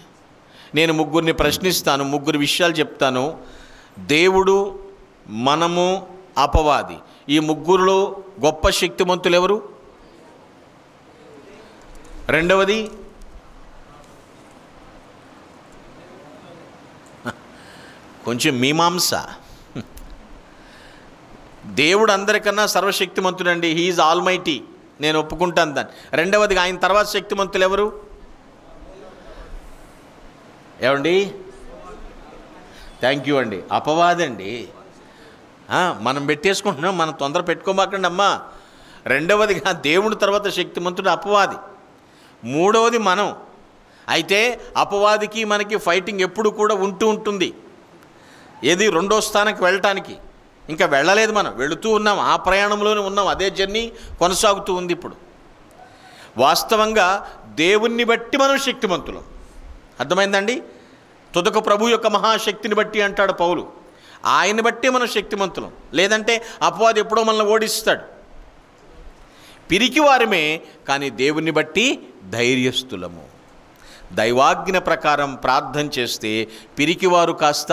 నేను ముగ్గురిని ప్రశ్నిస్తాను, ముగ్గురు విషయాలు చెప్తాను. దేవుడు, మనము, అపవాది. ఈ ముగ్గురులో గొప్ప శక్తిమంతులు ఎవరు? రెండవది కొంచెం మీమాంస. దేవుడు అందరికన్నా సర్వశక్తిమంతుడండి, హీఈస్ ఆల్మైటీ, నేను ఒప్పుకుంటాను దాన్ని. రెండవదిగా ఆయన తర్వాత శక్తిమంతులు ఎవరు? ఏమండి? థ్యాంక్ యూ అండి. అపవాదండి. మనం పెట్టేసుకుంటున్నాం, మనం తొందర పెట్టుకోమాకండి అమ్మా. రెండవదిగా దేవుడి తర్వాత శక్తిమంతుడు అపవాది, మూడవది మనం. అయితే అపవాదికి మనకి ఫైటింగ్ ఎప్పుడు కూడా ఉంటుంది. ఏది రెండో స్థానానికి వెళ్ళటానికి ఇంకా వెళ్ళలేదు, మనం వెళుతూ ఉన్నాం, ఆ ప్రయాణంలోనే ఉన్నాం, అదే జర్నీ కొనసాగుతూ ఉంది. ఇప్పుడు వాస్తవంగా దేవుణ్ణి బట్టి మనం శక్తిమంతులం. అర్థమైందండి? తుదకు ప్రభు యొక్క మహాశక్తిని బట్టి అంటాడు పౌలు, ఆయన్ని బట్టి మనం శక్తిమంతులం. లేదంటే అపవాది ఎప్పుడో మనల్ని ఓడిస్తాడు. పిరికివారమే, కానీ దేవుణ్ణి బట్టి ధైర్యస్తులము. దైవాజ్ఞ ప్రకారం ప్రార్థన చేస్తే పిరికివారు కాస్త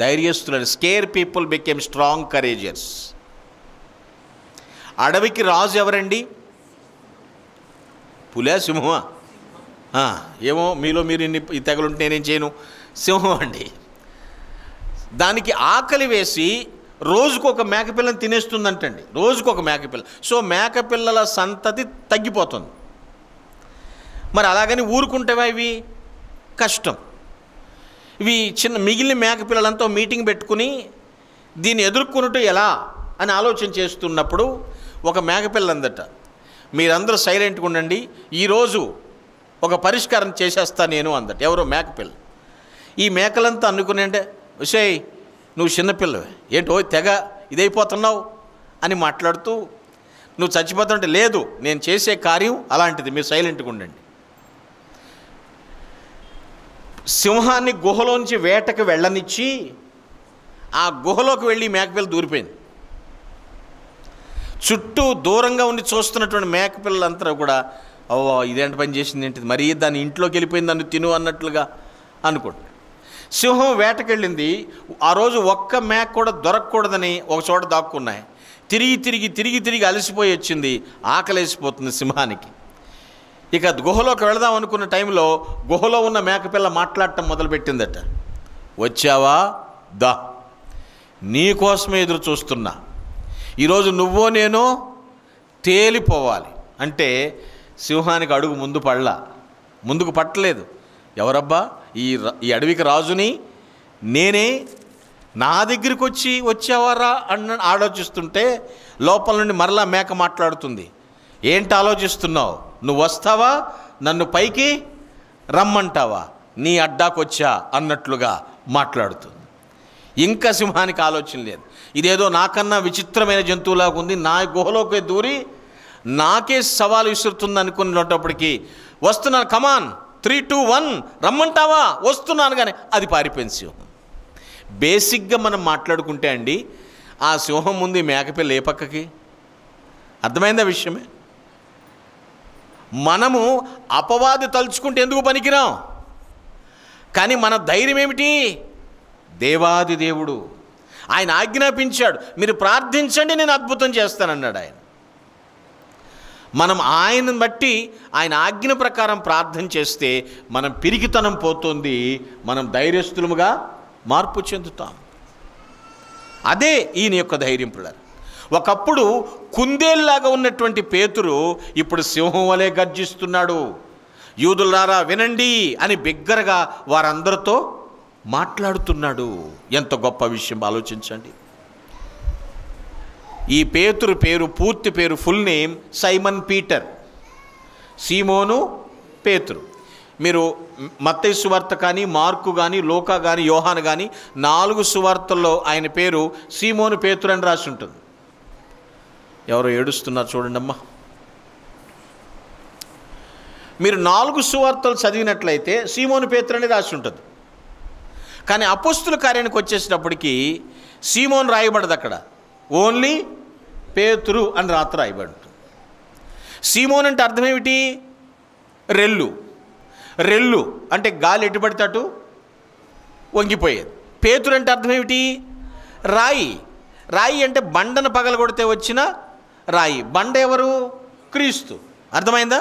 ధైర్యస్తులని. Scare people became strong courageous. అడవికి రాజు ఎవరండి? పులే, సింహమా? ఏమో మీలో మీరు ఈ తెగలుంటే నేనేం చేయను. సింహం అండి. దానికి ఆకలి వేసి రోజుకొక మేకపిల్లని తినేస్తుందంటండి, రోజుకొక మేకపిల్ల. సో మేకపిల్లల సంతతి తగ్గిపోతుంది. మరి అలాగని ఊరుకుంటేవా? ఇవి కష్టం. ఇవి చిన్న మిగిలిన మేకపిల్లలంతా మీటింగ్ పెట్టుకుని దీన్ని ఎదుర్కొనుట ఎలా అని ఆలోచన చేస్తున్నప్పుడు ఒక మేకపిల్ల అందట, మీరందరూ సైలెంట్గా ఉండండి, ఈరోజు ఒక పరిష్కారం చేసేస్తా నేను అందట. ఎవరో మేకపిల్ల. ఈ మేకలంతా అనుకుని అంటే, విషయ్ నువ్వు చిన్నపిల్లవే, ఏంటో తెగ ఇదైపోతున్నావు అని మాట్లాడుతూ, నువ్వు చచ్చిపోతుంటే, లేదు నేను చేసే కార్యం అలాంటిది, మీరు సైలెంట్గా ఉండండి. సింహాన్ని గుహలోంచి వేటకు వెళ్ళనిచ్చి ఆ గుహలోకి వెళ్ళి మేకపిల్ల దూరిపోయింది. చుట్టూ దూరంగా ఉండి చూస్తున్నటువంటి మేకపిల్లలంతా కూడా, ఓ ఇదేంటి పని చేసింది ఏంటిది, మరీ దాని ఇంట్లోకి వెళ్ళిపోయింది, దాన్ని తిను అన్నట్లుగా అనుకోండి. సింహం వేటకెళ్ళింది. ఆ రోజు ఒక్క మేక కూడా దొరకకూడదని ఒక చోట దాక్కున్నాయి. తిరిగి అలసిపోయి వచ్చింది, ఆకలేసిపోతుంది సింహానికి. ఇక గుహలోకి వెళదాం అనుకున్న టైంలో గుహలో ఉన్న మేకపిల్ల మాట్లాడటం మొదలుపెట్టిందట. వచ్చావా? దా, నీకోసమే ఎదురు చూస్తున్నా. ఈరోజు నువ్వో నేనో తేలిపోవాలి అంటే సింహానికి అడుగు ముందుకు పట్టలేదు. ఎవరబ్బా ఈ అడవికి రాజుని, నేనే, నా దగ్గరికి వచ్చావారా అన్న ఆలోచిస్తుంటే లోపల నుండి మరలా మేక మాట్లాడుతుంది. ఏంటి ఆలోచిస్తున్నావు? నువ్వు వస్తావా, నన్ను పైకి రమ్మంటావా, నీ అడ్డాకొచ్చా అన్నట్లుగా మాట్లాడుతుంది. ఇంకా సింహానికి ఆలోచన లేదు. ఇదేదో నాకన్నా విచిత్రమైన జంతువులాగా ఉంది, నా గుహలోకి దూరి నాకే సవాలు విసురుతుంది అనుకున్నప్పటికీ వస్తున్నాను, కమాన్ 3, 2, 1 రమ్మంటావా, వస్తున్నాను. కానీ అది పారిపోయింది సింహం. బేసిక్గా మనం మాట్లాడుకుంటే అండి, ఆ సింహం ముందు మేకపిల్ల ఏ పక్కకి? అర్థమైందా విషయమే? మనము అపవాది తలుచుకుంటే ఎందుకు పనికిరాం, కానీ మన ధైర్యం ఏమిటి? దేవాది దేవుడు ఆయన ఆజ్ఞాపించాడు, మీరు ప్రార్థించండి నేను అద్భుతం చేస్తానన్నాడు ఆయన. మనం ఆయనను బట్టి ఆయన ఆజ్ఞ ప్రకారం ప్రార్థన చేస్తే మనం పిరికితనం పోతుంది, మనం ధైర్యస్తులముగా మార్పు చెందుతాం. అదే ఈయన యొక్క ధైర్యం పిల్లలు. ఒకప్పుడు కుందేల్లాగా ఉన్నటువంటి పేతురు ఇప్పుడు సింహం వలె గర్జిస్తున్నాడు. యూదులారా వినండి అని బిగ్గరగా వారందరితో మాట్లాడుతున్నాడు. ఎంత గొప్ప విషయం ఆలోచించండి. ఈ పేతురు పూర్తి పేరు, ఫుల్ నేమ్ సైమన్ పీటర్, సీమోను పేతురు. మీరు మత్తయి సువార్త కానీ, మార్కు కానీ, లూకా కానీ, యోహాను కానీ 4 సువార్తల్లో ఆయన పేరు సీమోను పేతురు అని రాసి ఉంటుంది. ఎవరో ఏడుస్తున్నారు చూడండి అమ్మా. మీరు 4 సువార్తలు చదివినట్లయితే సీమోను పేతురు అని రాసి ఉంటుంది. కానీ అపోస్తుల కార్యానికి వచ్చేసినప్పటికీ సీమోన్ రాయబడదు, అక్కడ ఓన్లీ పేతురు అని రాయబడి ఉంటుంది. సీమోన్ అంటే అర్థం ఏమిటి? రెల్లు అంటే గాలి ఎటు పడితే అటు వంగిపోయేది. పేతురు అంటే అర్థం ఏమిటి? రాయి అంటే బండను పగలగొడితే వచ్చిన రాయి. బండ ఎవరు? క్రీస్తు. అర్థమైందా?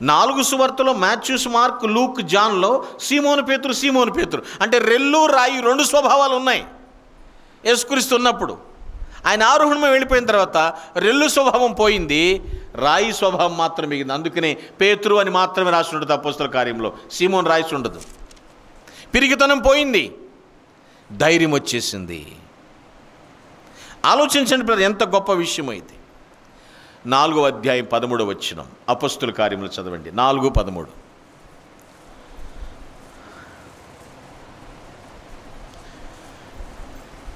4 సువార్తలో మాథ్యూస్, మార్క్, లూక్, జాన్లో సీమోను పేతురు అంటే రెల్లు, రాయి 2 స్వభావాలు ఉన్నాయి. యేసుక్రీస్తు ఉన్నప్పుడు ఆయన ఆరోహణమే వెళ్ళిపోయిన తర్వాత రెల్లు స్వభావం పోయింది, రాయి స్వభావం మాత్రం మిగిలింది. అందుకనే పేతురు అని మాత్రమే రాసి ఉంటుంది అపోస్తల కార్యంలో, సీమోన్ రాసి ఉండదు. పిరిగితనం పోయింది, ధైర్యం వచ్చేసింది. ఆలోచించండి పిల్లలు, ఎంత గొప్ప విషయం ఇది. 4వ అధ్యాయం 13వ వచనం అపోస్తల కార్యములు చదవండి. 4:13.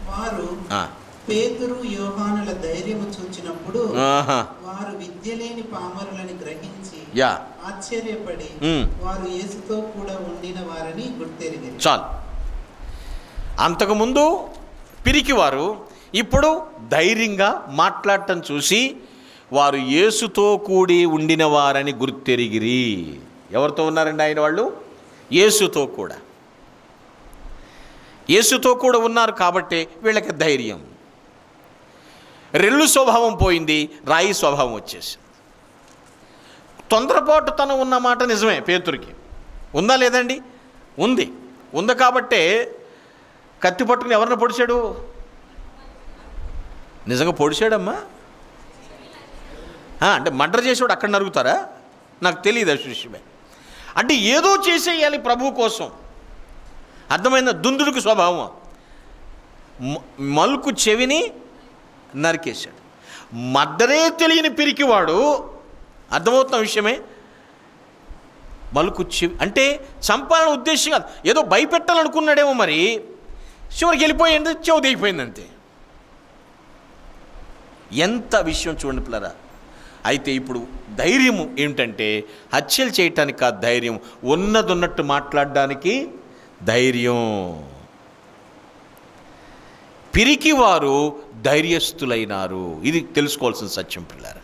వారు పేతురు యోహానుల ధైర్యము చూచినప్పుడు వారు విద్య లేని పామరులని గ్రహించి ఆశ్చర్యపడి వారు యేసుతో కూడా ఉండిన వారని గుర్తెరిగారు. చాలు. అంతకుముందు పిరికివారు, ఇప్పుడు ధైర్యంగా మాట్లాడటం చూసి వారు యేసుతో కూడి ఉండిన వారని గుర్తెరిగిరి. ఎవరితో ఉన్నారండి ఆయన? వాళ్ళు యేసుతో కూడా ఉన్నారు కాబట్టి వీళ్ళకి ధైర్యం. రెల్లు స్వభావం పోయింది, రాయి స్వభావం వచ్చేసింది. తొందరపాటుతనం ఉన్నమాట నిజమే, పేతురికి ఉందా లేదండి? ఉంది కాబట్టే కత్తి పట్టుకుని ఎవరిని పొడిచాడు? నిజంగా పొడిచాడమ్మా? అంటే మర్డర్ చేసేవాడు అక్కడ నరుగుతారా? నాకు తెలియదు ఆ విషయమే. అంటే ఏదో చేసేయాలి ప్రభువు కోసం. అర్థమైందా? దుందుడుకు స్వభావం. మలుకు చెవిని నరికేశాడు. మర్డరే తెలియని పిరికివాడు, అర్థమవుతున్న విషయమే. మలుకు చెవి అంటే చంపాలని ఉద్దేశం కాదు, ఏదో భయపెట్టాలనుకున్నాడేమో. మరి చివరికి వెళ్ళిపోయింది, చెవి దిగిపోయింది అంతే. ఎంత విషయం చూడండి పిల్లరా. అయితే ఇప్పుడు ధైర్యము ఏమిటంటే హత్యలు చేయటానికి కాదు ధైర్యం, ఉన్నదన్నట్టు మాట్లాడడానికి ధైర్యం. పిరికివారు ధైర్యస్తులైనారు. ఇది తెలుసుకోవాల్సిన సత్యం పిల్లారా.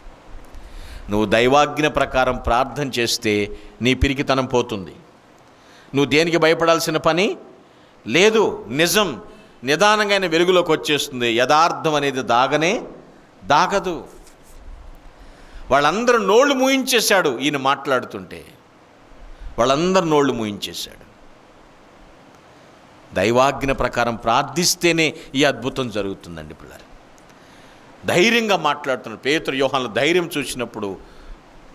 నువ్వు దైవాజ్ఞ ప్రకారం ప్రార్థన చేస్తే నీ పిరికితనం పోతుంది. నువ్వు దేనికి భయపడాల్సిన పని లేదు. నిజం నిదానంగా వెలుగులోకి వచ్చేస్తుంది. యథార్థం అనేది దాగదు. వాళ్ళందరూ నోళ్ళు మూయించేశాడు ఈయన మాట్లాడుతుంటే. వాళ్ళందరూ నోళ్ళు మూయించేశాడు. దైవాజ్ఞ ప్రకారం ప్రార్థిస్తేనే ఈ అద్భుతం జరుగుతుందండి పిల్లలు. ధైర్యంగా మాట్లాడుతున్నారు. పేతురు యోహానుల ధైర్యం చూసినప్పుడు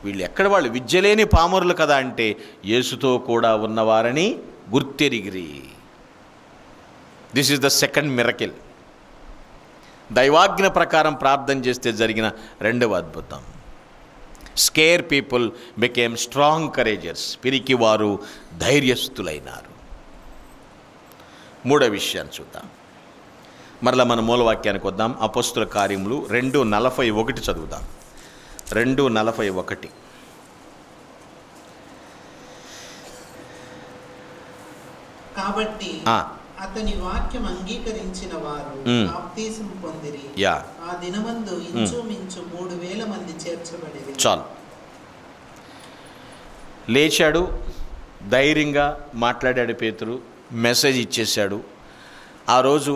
వీళ్ళు ఎక్కడ వాళ్ళు విద్య లేని పామరులు కదా అంటే యేసుతో కూడా ఉన్నవారని గుర్తెరిగిరి. This is the second miracle. దైవాజ్ఞ ప్రకారం ప్రార్థన చేస్తే జరిగిన రెండవ అద్భుతం. Scare people became strong couragers. పిరికి వారు ధైర్యస్తులైనారు. మూడో విషయాన్ని చూద్దాం. మరలా మన మూలవాక్యానికి వద్దాం. అపొస్తలుల కార్యములు 2:41 చదువుదాం. 2:41. కాబట్టి అతని వాక్యం అంగీకరించిన వారు బాప్తిసం పొందిరి. ఆ దినమందు ఇంచుమించు 3,000 మంది చేర్చబడిరి. చాలు. లేచాడు, ధైర్యంగా మాట్లాడాడు పేతురు, మెసేజ్ ఇచ్చేశాడు. ఆ రోజు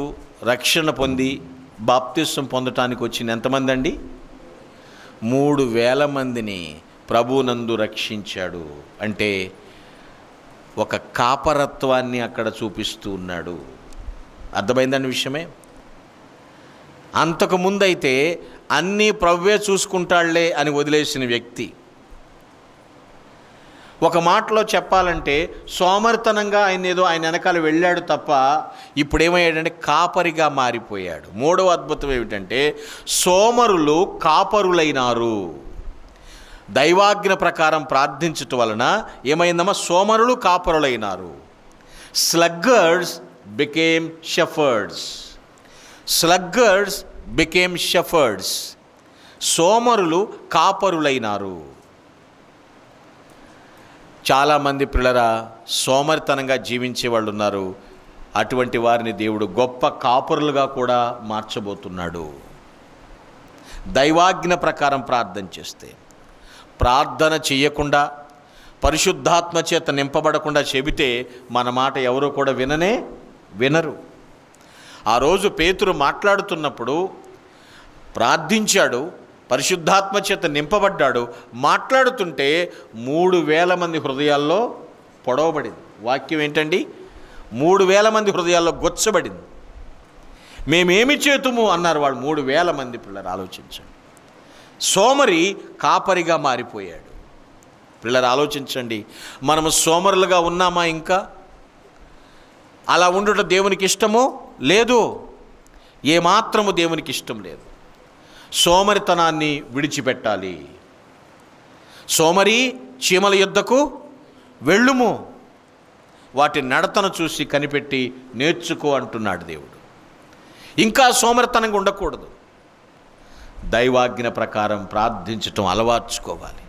రక్షణ పొంది బాప్తిసం పొందటానికి వచ్చిన ఎంతమంది అండి? 3,000 మందిని ప్రభువునందు రక్షించాడు. అంటే ఒక కాపరత్వాన్ని అక్కడ చూపిస్తూ ఉన్నాడు. అర్థమైందండి విషయమే. అంతకుముందైతే అన్నీ ప్రభువే చూసుకుంటాళ్లే అని వదిలేసిన వ్యక్తి, ఒక మాటలో చెప్పాలంటే సోమరితనంగా ఆయన వెనకాల వెళ్ళాడు తప్ప ఇప్పుడేమయ్యాడంటే కాపరిగా మారిపోయాడు. మూడవ అద్భుతం ఏమిటంటే సోమరులు కాపరులైనారు. దైవాజ్ఞ ప్రకారం ప్రార్థించటం వలన ఏమైందమ్మా? సోమరులు కాపరులైనారు. స్లగ్గర్డ్స్ బికేమ్ షెఫర్డ్స్. స్లగ్గర్డ్స్ బికేమ్ షెఫర్డ్స్. సోమరులు కాపరులైనారు. చాలామంది పిల్లరా సోమరితనంగా జీవించే వాళ్ళు ఉన్నారు. అటువంటి వారిని దేవుడు గొప్ప కాపరులుగా కూడా మార్చబోతున్నాడు. దైవాజ్ఞ ప్రకారం ప్రార్థన చేస్తే, ప్రార్థన చేయకుండా పరిశుద్ధాత్మ చేత నింపబడకుండా చెబితే మన మాట ఎవరు కూడా వినరు. ఆ రోజు పేతురు మాట్లాడుతున్నప్పుడు ప్రార్థించాడు, పరిశుద్ధాత్మ చేత నింపబడ్డాడు. మాట్లాడుతుంటే 3,000 మంది హృదయాల్లో పొడవబడింది. వాక్యం ఏంటండి? 3,000 మంది హృదయాల్లో గొచ్చబడింది. మేమేమి చేతుము అన్నారు వాళ్ళు. 3,000 మంది పిల్లలు. ఆలోచించండి. సోమరి కాపరిగా మారిపోయాడు. పిల్లలు ఆలోచించండి. మనము సోమరులుగా ఉన్నామా? ఇంకా అలా ఉండటం దేవునికి ఇష్టమో లేదు. ఏమాత్రము దేవునికి ఇష్టం లేదు. సోమరితనాన్ని విడిచిపెట్టాలి. సోమరి చీమల యుద్ధకు వెళ్ళుము, వాటి నడతను చూసి కనిపెట్టి నేర్చుకో అంటున్నాడు దేవుడు. ఇంకా సోమరితనంగా ఉండకూడదు. దైవాజ్ఞ ప్రకారం ప్రార్థించటం అలవార్చుకోవాలి.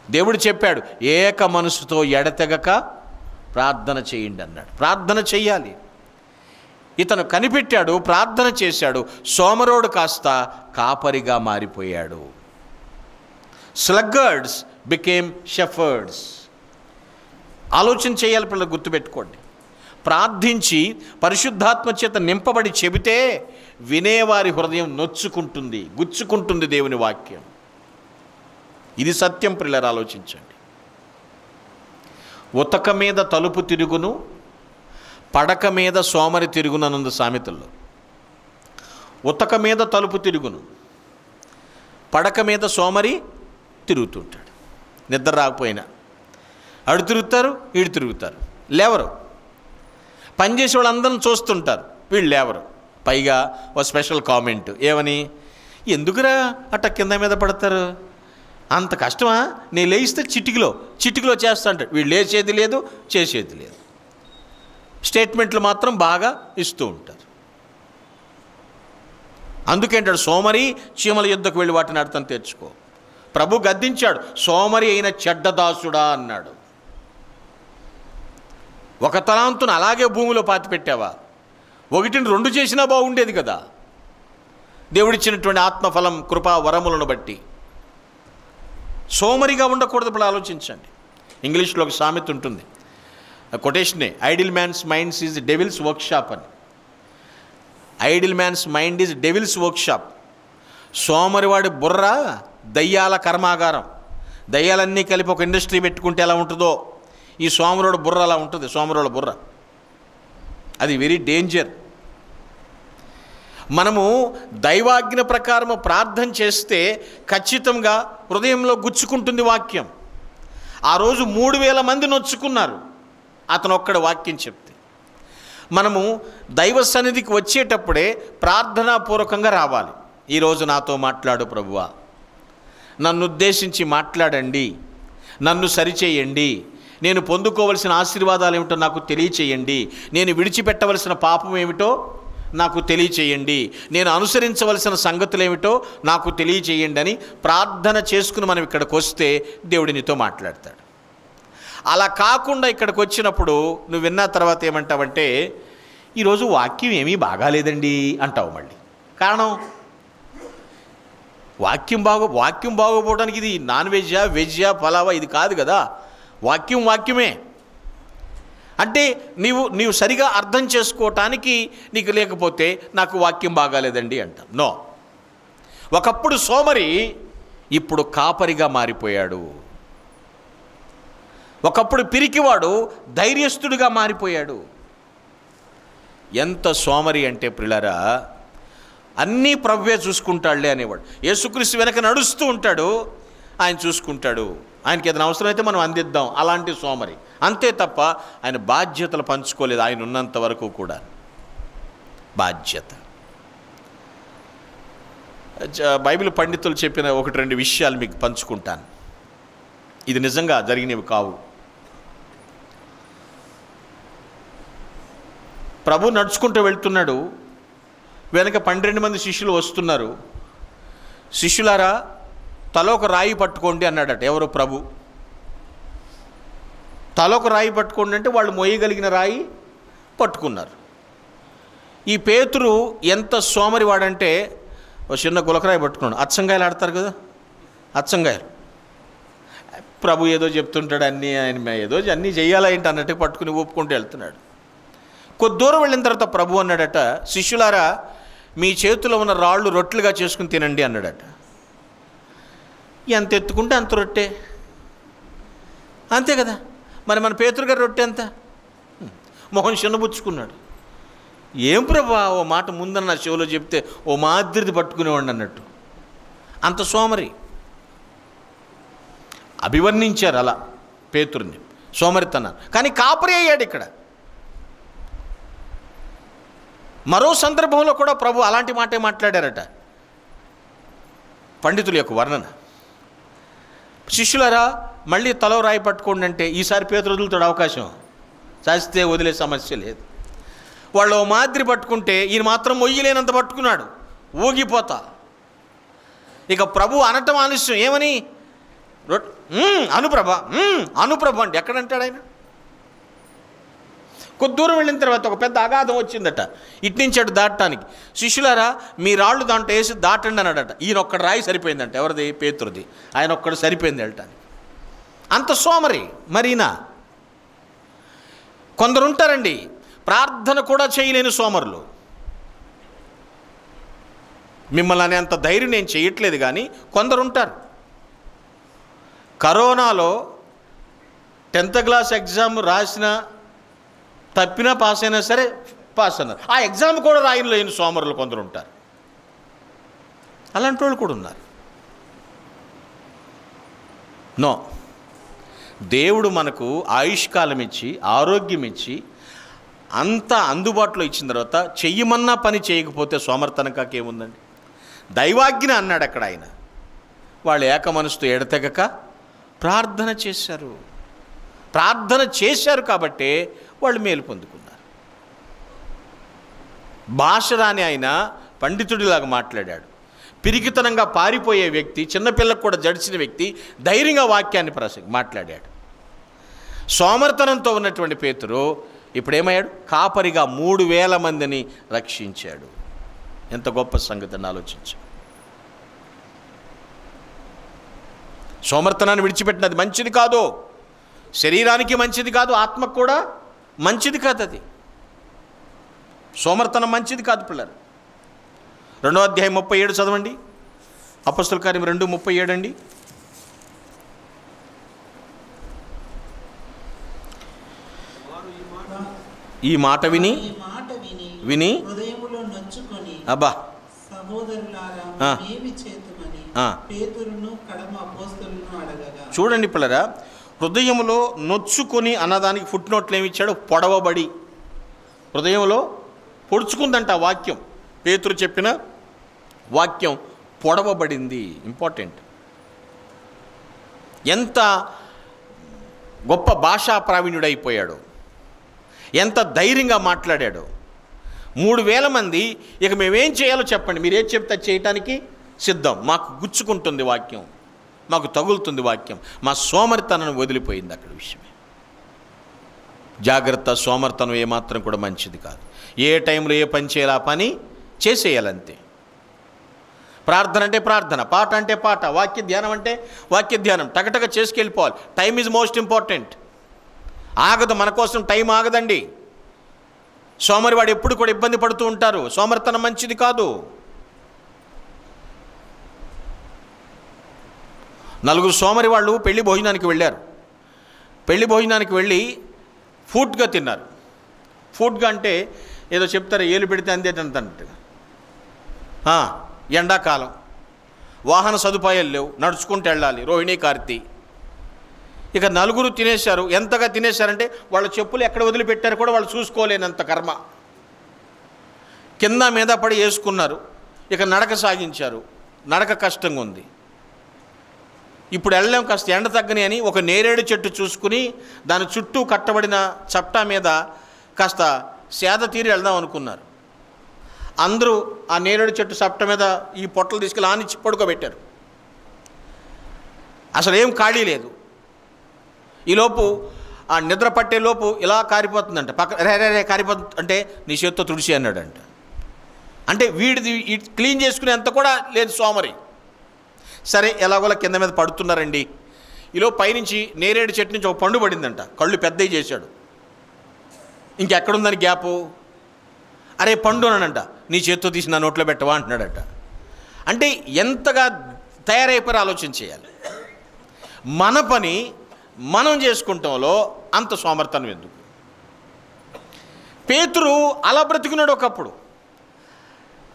దేవుడు చెప్పాడు, ఏక మనసుతో ఎడతెగక ప్రార్థన చేయండి అన్నాడు. ప్రార్థన చెయ్యాలి. ఇతను కనిపెట్టాడు, ప్రార్థన చేశాడు. సోమరోడు కాస్త కాపరిగా మారిపోయాడు. స్లగ్గర్డ్స్ బికేమ్ షెఫర్డ్స్. ఆలోచన చేయాలి పిల్లలు, గుర్తుపెట్టుకోండి. ప్రార్థించి పరిశుద్ధాత్మ చేత నింపబడి చెబితే వినేవారి హృదయం నొచ్చుకుంటుంది, గుచ్చుకుంటుంది దేవుని వాక్యం. ఇది సత్యం పిల్లలు, ఆలోచించండి. ఉతక మీద తలుపు తిరుగును, పడక మీద సోమరి తిరుగును అనుంది సామెతల్లో. ఉతక మీద తలుపు తిరుగును, పడక మీద సోమరి తిరుగుతుంటాడు. నిద్ర రాకపోయినా అడు తిరుగుతారు, ఈడు తిరుగుతారు, లేవరు. పనిచేసే వాళ్ళందరం చూస్తుంటారు, వీళ్ళు లేవరు. పైగా ఓ స్పెషల్ కామెంట్ ఏమని? ఎందుకురా అట్ట కింద మీద పడతారు, అంత కష్టమా? నేను లేయిస్తే చిటికలో చేస్తా అంటాడు. వీళ్ళు లేచేది లేదు, చేసేది లేదు. స్టేట్మెంట్లు మాత్రం బాగా ఇస్తూ ఉంటారు. అందుకేంటాడు, సోమరి చీమల యుద్ధకు వెళ్ళి వాటిని అర్థం తెచ్చుకో. ప్రభు గద్దించాడు, సోమరి అయిన చెడ్డదాసుడా అన్నాడు. ఒక తలాంతును అలాగే భూమిలో పాతిపెట్టావా? 1ని 2 చేసినా బాగుండేది కదా. దేవుడిచ్చినటువంటి ఆత్మఫలం, కృపా వరములను బట్టి సోమరిగా ఉండకూడదు. ఇప్పుడు ఆలోచించండి. ఇంగ్లీష్లో ఒక సామెత ఉంటుంది, కొటేషనే, idle man's minds is devil's workshop అని. Idle man's mind is devil's workshop. సోమరివాడి బుర్ర దయ్యాల కర్మాగారం. దయ్యాలన్నీ కలిపి ఒక ఇండస్ట్రీ పెట్టుకుంటే ఎలా ఉంటుందో ఈ సోమరుడు బుర్ర అలా ఉంటుంది. సోమరుడు బుర్ర అది వెరీ డేంజర్. మనము దైవాజ్ఞ ప్రకారము ప్రార్థన చేస్తే ఖచ్చితంగా హృదయంలో గుచ్చుకుంటుంది వాక్యం. ఆ రోజు 3000 మంది నొచ్చుకున్నారు అతను ఒక్కడ వాక్యం చెప్తే. మనము దైవ సన్నిధికి వచ్చేటప్పుడే ప్రార్థనాపూర్వకంగా రావాలి. ఈరోజు నాతో మాట్లాడు ప్రభువా, నన్ను ఉద్దేశించి మాట్లాడండి, నన్ను సరిచేయండి, నేను పొందుకోవలసిన ఆశీర్వాదాలు ఏమిటో నాకు తెలియచేయండి, నేను విడిచిపెట్టవలసిన పాపం ఏమిటో నాకు తెలియచేయండి, నేను అనుసరించవలసిన సంగతులు ఏమిటో నాకు తెలియచేయండి అని ప్రార్థన చేసుకుని మనం ఇక్కడికి వస్తే దేవుడు నీతో మాట్లాడతాడు. అలా కాకుండా ఇక్కడికి వచ్చినప్పుడు నువ్వు విన్న తర్వాత ఏమంటావంటే, ఈరోజు వాక్యం ఏమీ బాగాలేదండి అంటావు. మళ్ళీ కారణం వాక్యం బాగోపోవడానికి ఇది నాన్ వెజ్జా వెజ్జా పలావా ఇది కాదు కదా. వాక్యమే అంటే నీవు సరిగా అర్థం చేసుకోవటానికి నీకు లేకపోతే నాకు వాక్యం బాగాలేదండి అంటాం. నో, ఒకప్పుడు సోమరి ఇప్పుడు కాపరిగా మారిపోయాడు. ఒకప్పుడు పిరికివాడు ధైర్యస్తుడిగా మారిపోయాడు. ఎంత సోమరి అంటే ప్రియులారా, అన్నీ ప్రభువే చూసుకుంటాడులే అనేవాడు. యేసుక్రీస్తు వెనక నడుస్తూ ఉంటాడు, ఆయన చూసుకుంటాడు, ఆయనకి ఏదైనా అవసరమైతే మనం అందిద్దాం, అలాంటి సోమరి. అంతే తప్ప ఆయన బాధ్యతలు పంచుకోలేదు ఆయన ఉన్నంత వరకు కూడా. బాధ్యత. బైబిల్ పండితులు చెప్పిన 1-2 విషయాలు మీకు పంచుకుంటాను. ఇది నిజంగా జరిగినవి కావు. ప్రభు నడుచుకుంటూ వెళ్తున్నాడు, వెనక 12 మంది శిష్యులు వస్తున్నారు. శిష్యులారా తలోక రాయి పట్టుకోండి అన్నాడట. ఎవరు? ప్రభు. తలోక రాయి పట్టుకోండి అంటే వాళ్ళు మోయగలిగిన రాయి పట్టుకున్నారు. ఈ పేతురు ఎంత సోమరి వాడంటే ఒక చిన్న గులకరాయి పట్టుకున్నాడు. అచ్చంగాయలు ఆడతారు కదా, అచ్చంగాయలు. ప్రభు ఏదో చెప్తుంటాడు, ఆయన ఏదో అన్నీ చెయ్యాలా ఏంటి అన్నట్టు పట్టుకుని ఊపుకుంటూ వెళ్తున్నాడు. కొద్ది దూరం వెళ్ళిన తర్వాత ప్రభు అన్నాడట, శిష్యులారా మీ చేతిలో ఉన్న రాళ్ళు రొట్టెలుగా చేసుకుని తినండి అన్నాడట. ఎంత ఎత్తుకుంటే అంత రొట్టె, అంతే కదా. మరి మన పేతురు గారి రొట్టె ఎంత? మొహం చిన్నబుచ్చుకున్నాడు. ఏం ప్రభా ఓ మాట ముందన్న చెవులో చెప్తే ఓ మాదిరిది పట్టుకునేవాడు అన్నట్టు. అంత సోమరి. అభివర్ణించారు అలా పేతురుని, సోమరితనాన్ని. కానీ కాపరి అయ్యాడు ఇక్కడ. మరో సందర్భంలో కూడా ప్రభు అలాంటి మాటే మాట్లాడారట. పండితుల యొక్క వర్ణన. శిష్యులారా మళ్ళీ తలో రాయి పట్టుకోండి అంటే ఈసారి పేతురు వదులుతాడు అవకాశం, చేస్తే వదిలే సమస్య లేదు. వాళ్ళు ఓ మాదిరి పట్టుకుంటే ఈయన మాత్రం మొయ్యలేనంత పట్టుకున్నాడు, ఊగిపోతా. ఇక ప్రభు అనటం ఆలస్యం. ఏమని? అనుప్రభ అంటే ఎక్కడంటాడు ఆయన? కొద్ది దూరం వెళ్ళిన తర్వాత ఒక పెద్ద అగాధం వచ్చిందట, ఇట్నుంచాడు దాటడానికి. శిష్యులారా మీ రాళ్ళు దాంట్లో వేసి దాటండి అన్నాడట. ఈయన ఒక్కడు రాయి సరిపోయిందంట. ఎవరిది? పేతురుది. ఆయన ఒక్కడు సరిపోయింది వెళ్ళటానికి. అంత సోమరి. మరీనా కొందరు ఉంటారండి, ప్రార్థన కూడా చేయలేని సోమరులు. మిమ్మల్ని అనేంత ధైర్యం నేను చేయట్లేదు, కానీ కొందరు ఉంటారు. కరోనాలో 10th క్లాస్ ఎగ్జామ్ రాసిన తప్పినా పాస్ అయినా సరే పాస్ అన్నారు. ఆ ఎగ్జామ్ కూడా రాయని లేని సోమరులు కొందరు ఉంటారు. అలాంటి వాళ్ళు కూడా ఉన్నారు. నో, దేవుడు మనకు ఆయుష్కాలం ఇచ్చి ఆరోగ్యం ఇచ్చి అంతా అందుబాటులో ఇచ్చిన తర్వాత చెయ్యమన్నా పని చేయకపోతే సోమర్తనకాకేముందండి? దైవాజ్ఞ అన్నాడు అక్కడ ఆయన. వాళ్ళు ఏక మనసుతో ఎడతెగక ప్రార్థన చేశారు. ప్రార్థన చేశారు కాబట్టే వాళ్ళు మేలు పొందుకున్నారు. భాష రాని ఆయన పండితుడిలాగా మాట్లాడాడు. పిరికితనంగా పారిపోయే వ్యక్తి, చిన్నపిల్లకు కూడా జడిచిన వ్యక్తి ధైర్యంగా వాక్యాన్ని మాట్లాడాడు. సోమర్తనంతో ఉన్నటువంటి పేతురు ఇప్పుడేమయ్యాడు? కాపరిగా 3000 మందిని రక్షించాడు. ఎంత గొప్ప సంగతిని ఆలోచించు. సోమర్తనాన్ని విడిచిపెట్టినది మంచిది కాదు, శరీరానికి మంచిది కాదు, ఆత్మకు కూడా మంచిది కాదు. అది సోమర్తనం మంచిది కాదు పిల్లలు. 2వ అధ్యాయం 37 చదవండి. అపొస్తలుల కార్యం 2:37 అండి. ఈ మాట విని విని హృదయములో నొచ్చుకొని అబ్బా సహోదరులారా ఏమి చేతుమని పేతురును కడమ అపోస్తలును అడగగా. చూడండి పిల్లరా, హృదయములో నొచ్చుకొని అన్నదానికి ఫుట్ నోట్లు ఏమి ఇచ్చాడు? పొడవబడి. హృదయంలో పొడుచుకుందంట వాక్యం. పేతురు చెప్పిన వాక్యం పొడవబడింది. ఇంపార్టెంట్. ఎంత గొప్ప భాషా ప్రావీణ్యుడైపోయాడు, ఎంత ధైర్యంగా మాట్లాడాడు. 3000 మంది ఇక మేమేం చేయాలో చెప్పండి, మీరేం చెప్తే చేయటానికి సిద్ధం. మాకు గుచ్చుకుంటుంది వాక్యం, మాకు తగులుతుంది వాక్యం. మా సోమరితనాన్ని వదిలిపోయింది అక్కడ విషయమే. జాగ్రత్త, సోమరితనం ఏమాత్రం కూడా మంచిది కాదు. ఏ టైంలో ఏ పని చేయాలి ఆ పని చేసేయాలంతే. ప్రార్థన అంటే ప్రార్థన, పాట అంటే పాట, వాక్య ధ్యానం అంటే వాక్య ధ్యానం. టగటగ చేసుకెళ్ళిపోవాలి. Time is most important. ఆగదు, మన కోసం టైం ఆగదండి. సోమరివాడు ఎప్పుడు కూడా ఇబ్బంది పడుతూ ఉంటారు. సోమరితనం మంచిది కాదు. 4 సోమరి వాళ్ళు పెళ్లి భోజనానికి వెళ్ళారు. పెళ్లి భోజనానికి వెళ్ళి ఫుడ్గా తిన్నారు. ఫుడ్గా అంటే ఏదో చెప్తారు, ఏలు పెడితే అందేటంతట్టుగా. ఎండాకాలం, వాహన సదుపాయాలు లేవు, నడుచుకుంటూ వెళ్ళాలి, రోహిణి కార్తీ. ఇక 4 తినేశారు. ఎంతగా తినేశారంటే వాళ్ళ చెప్పులు ఎక్కడ వదిలిపెట్టారు కూడా వాళ్ళు చూసుకోలేనంత కర్మ. కింద మీద పడి వేసుకున్నారు. ఇక నడక సాగించారు. నడక కష్టంగా ఉంది. ఇప్పుడు వెళ్ళాం, కాస్త ఎండ తగ్గని అని ఒక నేరేడు చెట్టు చూసుకుని దాని చుట్టూ కట్టబడిన చప్టా మీద కాస్త సేద తీరి వెళ్దాం అనుకున్నారు. అందరూ ఆ నేరేడు చెట్టు చప్ట మీద ఈ పొట్టలు తీసుకెళ్ళి ఆనిచ్చి పడుకోబెట్టారు. అసలు ఏం ఖాళీ లేదు. ఈలోపు ఆ నిద్ర పట్టేలోపు ఇలా కారిపోతుందంట. రే కారిపోతుంది అంటే నీ చేత్తో తుడిచి అన్నాడంట. అంటే వీడిది క్లీన్ చేసుకునేంత కూడా లేదు సోమరి. సరే ఎలాగోలా కింద మీద పడుతున్నారండి. ఈలోపు పైనుంచి నేరేడు చెట్టు నుంచి ఒక పండు పడిందంట. కళ్ళు పెద్దవి చేశాడు. ఇంకెక్కడుందని గ్యాపు. అరే పండు అనంట, నీ చేత్తో తీసి నా నోట్లో పెట్టవా అంటున్నాడట. అంటే ఎంతగా తయారైపోయి ఆలోచన చేయాలి. మన పని మనం చేసుకుంటాంలో అంత సోమర్థనం ఎందుకు? పేతురు అలా బ్రతికున్నాడు ఒకప్పుడు.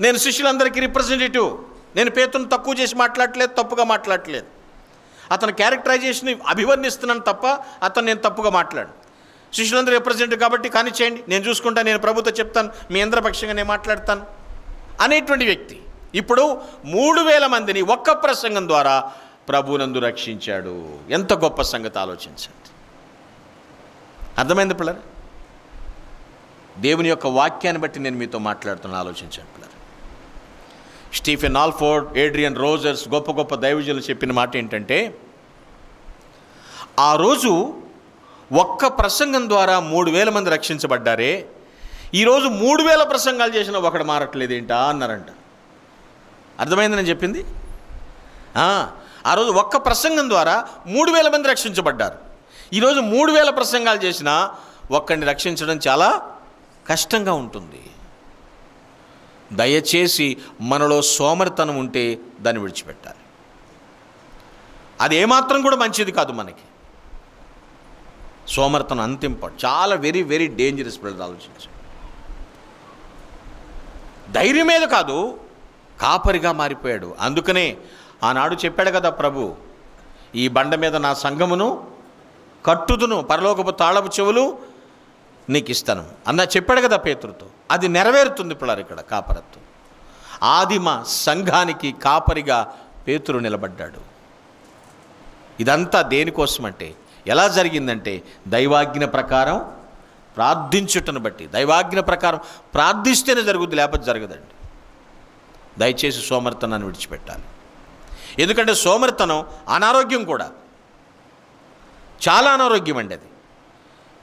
నేను శిష్యులందరికీ రిప్రజెంటేటివ్. నేను పేతురుని తక్కువ చేసి మాట్లాడట్లేదు, తప్పుగా మాట్లాడట్లేదు. అతని క్యారెక్టరైజేషన్ అభివర్ణిస్తున్నాను తప్ప అతను నేను తప్పుగా మాట్లాడు. శిష్యులందరూ రిప్రజెంటేటివ్ కాబట్టి కానీ చేయండి, నేను చూసుకుంటాను, నేను ప్రభుతో చెప్తాను, మీ అందరి పక్షంగా నేను మాట్లాడతాను అనేటువంటి వ్యక్తి ఇప్పుడు 3000 మందిని ఒక్క ప్రసంగం ద్వారా ప్రభునందు రక్షించాడు. ఎంత గొప్ప సంగతి ఆలోచించండి. అర్థమైంది పిల్లలు? దేవుని యొక్క వాక్యాన్ని బట్టి నేను మీతో మాట్లాడుతున్నాను, ఆలోచించండి పిల్లలు. స్టీఫెన్ ఆల్ఫోర్డ్, ఏడ్రియన్ రోజర్స్, గొప్ప గొప్ప దైవజనులు చెప్పిన మాట ఏంటంటే, ఆ రోజు ఒక్క ప్రసంగం ద్వారా 3000 మంది రక్షించబడ్డారే, ఈరోజు 3000 ప్రసంగాలు చేసినా ఒకడు మారట్లేదేంటా అన్నారంట. అర్థమైంది నేను చెప్పింది? ఆ రోజు ఒక్క ప్రసంగం ద్వారా 3000 మంది రక్షించబడ్డారు. ఈరోజు 3000 ప్రసంగాలు చేసినా ఒక్కడిని రక్షించడం చాలా కష్టంగా ఉంటుంది. దయచేసి మనలో సోమరితనం ఉంటే దాన్ని విడిచిపెట్టాలి. అది ఏమాత్రం కూడా మంచిది కాదు మనకి. సోమరితనం అంత ఇంపార్టెంట్, చాలా వెరీ వెరీ డేంజరస్. పిల్లలు ఆలోచించండి. ధైర్యం మీద కాదు, కాపరిగా మారిపోయాడు. అందుకనే ఆనాడు చెప్పాడు కదా ప్రభు, ఈ బండ మీద నా సంఘమును కట్టుదును, పరలోకపు తాళపు చెవులు నీకు ఇస్తాను అన్న చెప్పాడు కదా పేతురుతో. అది నెరవేరుతుంది పిల్లలు ఇక్కడ కాపరత్వం. ఆదిమ సంఘానికి కాపరిగా పేతురు నిలబడ్డాడు. ఇదంతా దేనికోసమంటే, ఎలా జరిగిందంటే దైవాజ్ఞ ప్రకారం ప్రార్థించుటను బట్టి. దైవాజ్ఞ ప్రకారం ప్రార్థిస్తేనే జరుగుద్ది, లేకపోతే జరగదండి. దయచేసి సోమరితనాన్ని విడిచిపెట్టాలి. ఎందుకంటే సోమరితనం అనారోగ్యం కూడా, చాలా అనారోగ్యం అండి అది.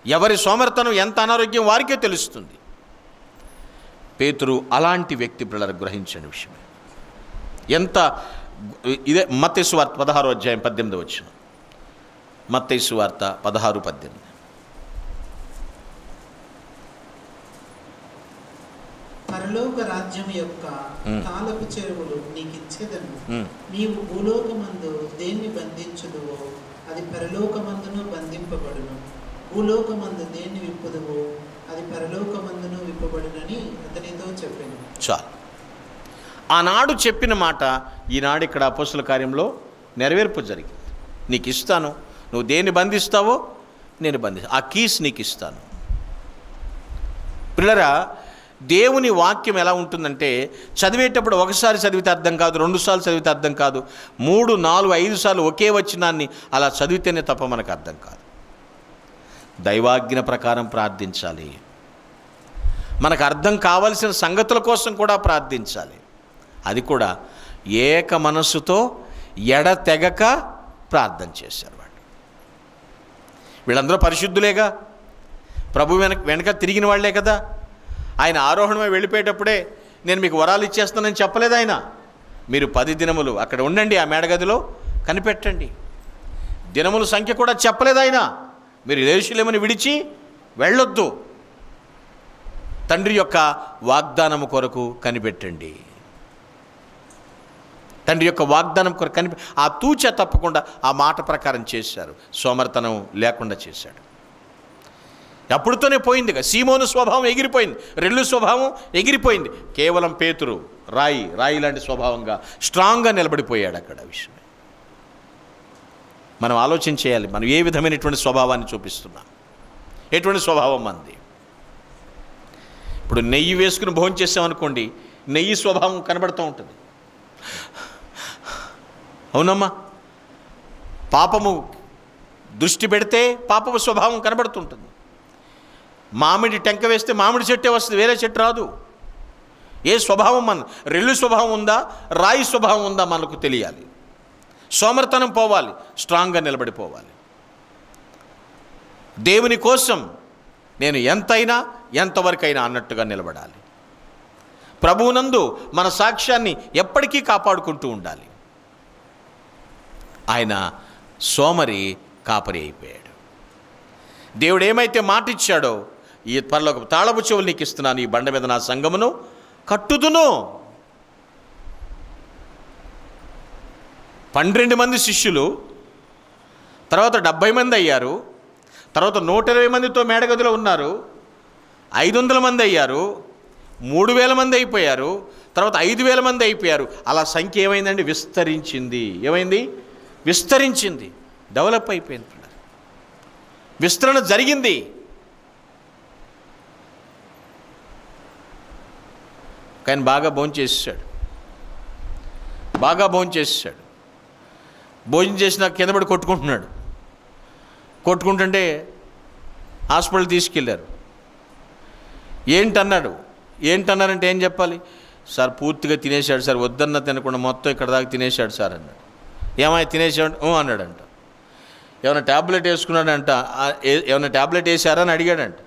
ఎవరి సోమరితనం ఎంత అనారోగ్యం వారికే తెలుస్తుంది. పేతురు అలాంటి వ్యక్తి పిల్లలకు గ్రహించని విషయమే. ఎంత ఇదే మత్తయి సువార్త 16వ అధ్యాయం 18వ వచనం. మత్తయి సువార్త 16:18. పరలోక రాజ్యం యొక్క తాళపు చెరువులు నీకు ఇచ్చేదను. నీవు భూలోకమందు దేన్ని బంధించుదువో అది పరలోకమందును బంధింపబడును, భూలోకమందు దేన్ని విప్పుదువో అది పరలోకమందును విప్పబడునని అతనితో చెప్పాను. చాలు. ఆనాడు చెప్పిన మాట ఈనాడు ఇక్కడ అపోస్తుల కార్యంలో నెరవేర్పు జరిగింది. నీకు ఇస్తాను, నువ్వు దేన్ని బంధిస్తావో నేను ఆ కీస్ నీకు ఇస్తాను. పిల్లరా, దేవుని వాక్యం ఎలా ఉంటుందంటే చదివేటప్పుడు ఒకసారి చదివితే అర్థం కాదు, 2 సార్లు చదివితే అర్థం కాదు, 3, 4, 5 సార్లు ఒకే వచనాన్ని అలా చదివితేనే తప్ప మనకు అర్థం కాదు. దైవాజ్ఞ ప్రకారం ప్రార్థించాలి. మనకు అర్థం కావలసిన సంగతుల కోసం కూడా ప్రార్థించాలి. అది కూడా ఏక మనస్సుతో ఎడతెగక ప్రార్థన చేశారు వాళ్ళు. వీళ్ళందరూ పరిశుద్ధులేగా, ప్రభు వెనక తిరిగిన వాళ్లే కదా. ఆయన ఆరోహణమై వెళ్ళిపోయేటప్పుడే నేను మీకు వరాలు ఇచ్చేస్తానని చెప్పలేదు ఆయన. మీరు 10 దినములు అక్కడ ఉండండి, ఆ మేడగదిలో కనిపెట్టండి. దినముల సంఖ్య కూడా చెప్పలేదు ఆయన. మీరు యెరూషలేమును విడిచి వెళ్ళొద్దు, తండ్రి యొక్క వాగ్దానము కొరకు కనిపెట్టండి. తండ్రి యొక్క వాగ్దానం కొరకు ఆ తూచ తప్పకుండా ఆ మాట ప్రకారం చేశారు. సోమర్తనం లేకుండా చేశాడు. అప్పుడుతోనే పోయిందిగా. సీమోను స్వభావం ఎగిరిపోయింది, రెల్లు స్వభావం ఎగిరిపోయింది. కేవలం పేతురు రాయి లాంటి స్వభావంగా స్ట్రాంగ్గా నిలబడిపోయాడు అక్కడ. విషయం మనం ఆలోచన చేయాలి. మనం ఏ విధమైనటువంటి స్వభావాన్ని చూపిస్తున్నాం, ఎటువంటి స్వభావం మనది. ఇప్పుడు నెయ్యి వేసుకుని భోజనం చేసామనుకోండి, నెయ్యి స్వభావం కనబడుతూ ఉంటుంది. అవునమ్మా, పాపము దృష్టి పెడితే పాపము స్వభావం కనబడుతుంటుంది. మామిడి టెంక వేస్తే మామిడి చెట్టే వస్తుంది, వేరే చెట్టు రాదు. ఏ స్వభావం మన రెల్లు స్వభావం ఉందా, రాయి స్వభావం ఉందా మనకు తెలియాలి. సోమర్తనం పోవాలి, స్ట్రాంగ్గా నిలబడిపోవాలి. దేవుని కోసం నేను ఎంతైనా ఎంతవరకైనా అన్నట్టుగా నిలబడాలి. ప్రభువునందు మన సాక్ష్యాన్ని ఎప్పటికీ కాపాడుకుంటూ ఉండాలి. ఆయన సోమరి కాపరి అయిపోయాడు. దేవుడు ఏమైతే మాట ఇచ్చాడో, ఈ పరలోక తాళపు చెవులు నీకు ఇస్తున్నాను, ఈ బండ మీద నా సంఘమును కట్టుదును. 12 మంది శిష్యులు, తర్వాత 70 మంది అయ్యారు, తర్వాత 120 మందితో మేడగదిలో ఉన్నారు, 500 మంది అయ్యారు, 3000 మంది అయిపోయారు, తర్వాత 5000 మంది అయిపోయారు. అలా సంఖ్య ఏమైందండి? విస్తరించింది. ఏమైంది? విస్తరించింది, డెవలప్ అయిపోయింది. విస్తరణ జరిగింది. కానీ బాగా భోంచేసాడు. భోజనం చేసినా కింద పడి కొట్టుకుంటున్నాడు. కొట్టుకుంటుంటే హాస్పిటల్ తీసుకెళ్ళారు. ఏంటన్నారంటే ఏం చెప్పాలి? సార్ పూర్తిగా తినేశాడు సార్, వద్దన్న తినకుండా మొత్తం ఇక్కడ దాకా తినేశాడు సార్ అన్నాడు. ఏమైనా తినేసాడు అన్నాడంట. ఏమైనా ట్యాబ్లెట్ వేసుకున్నాడంట. ఏమైనా ట్యాబ్లెట్ వేసారని అడిగాడంట.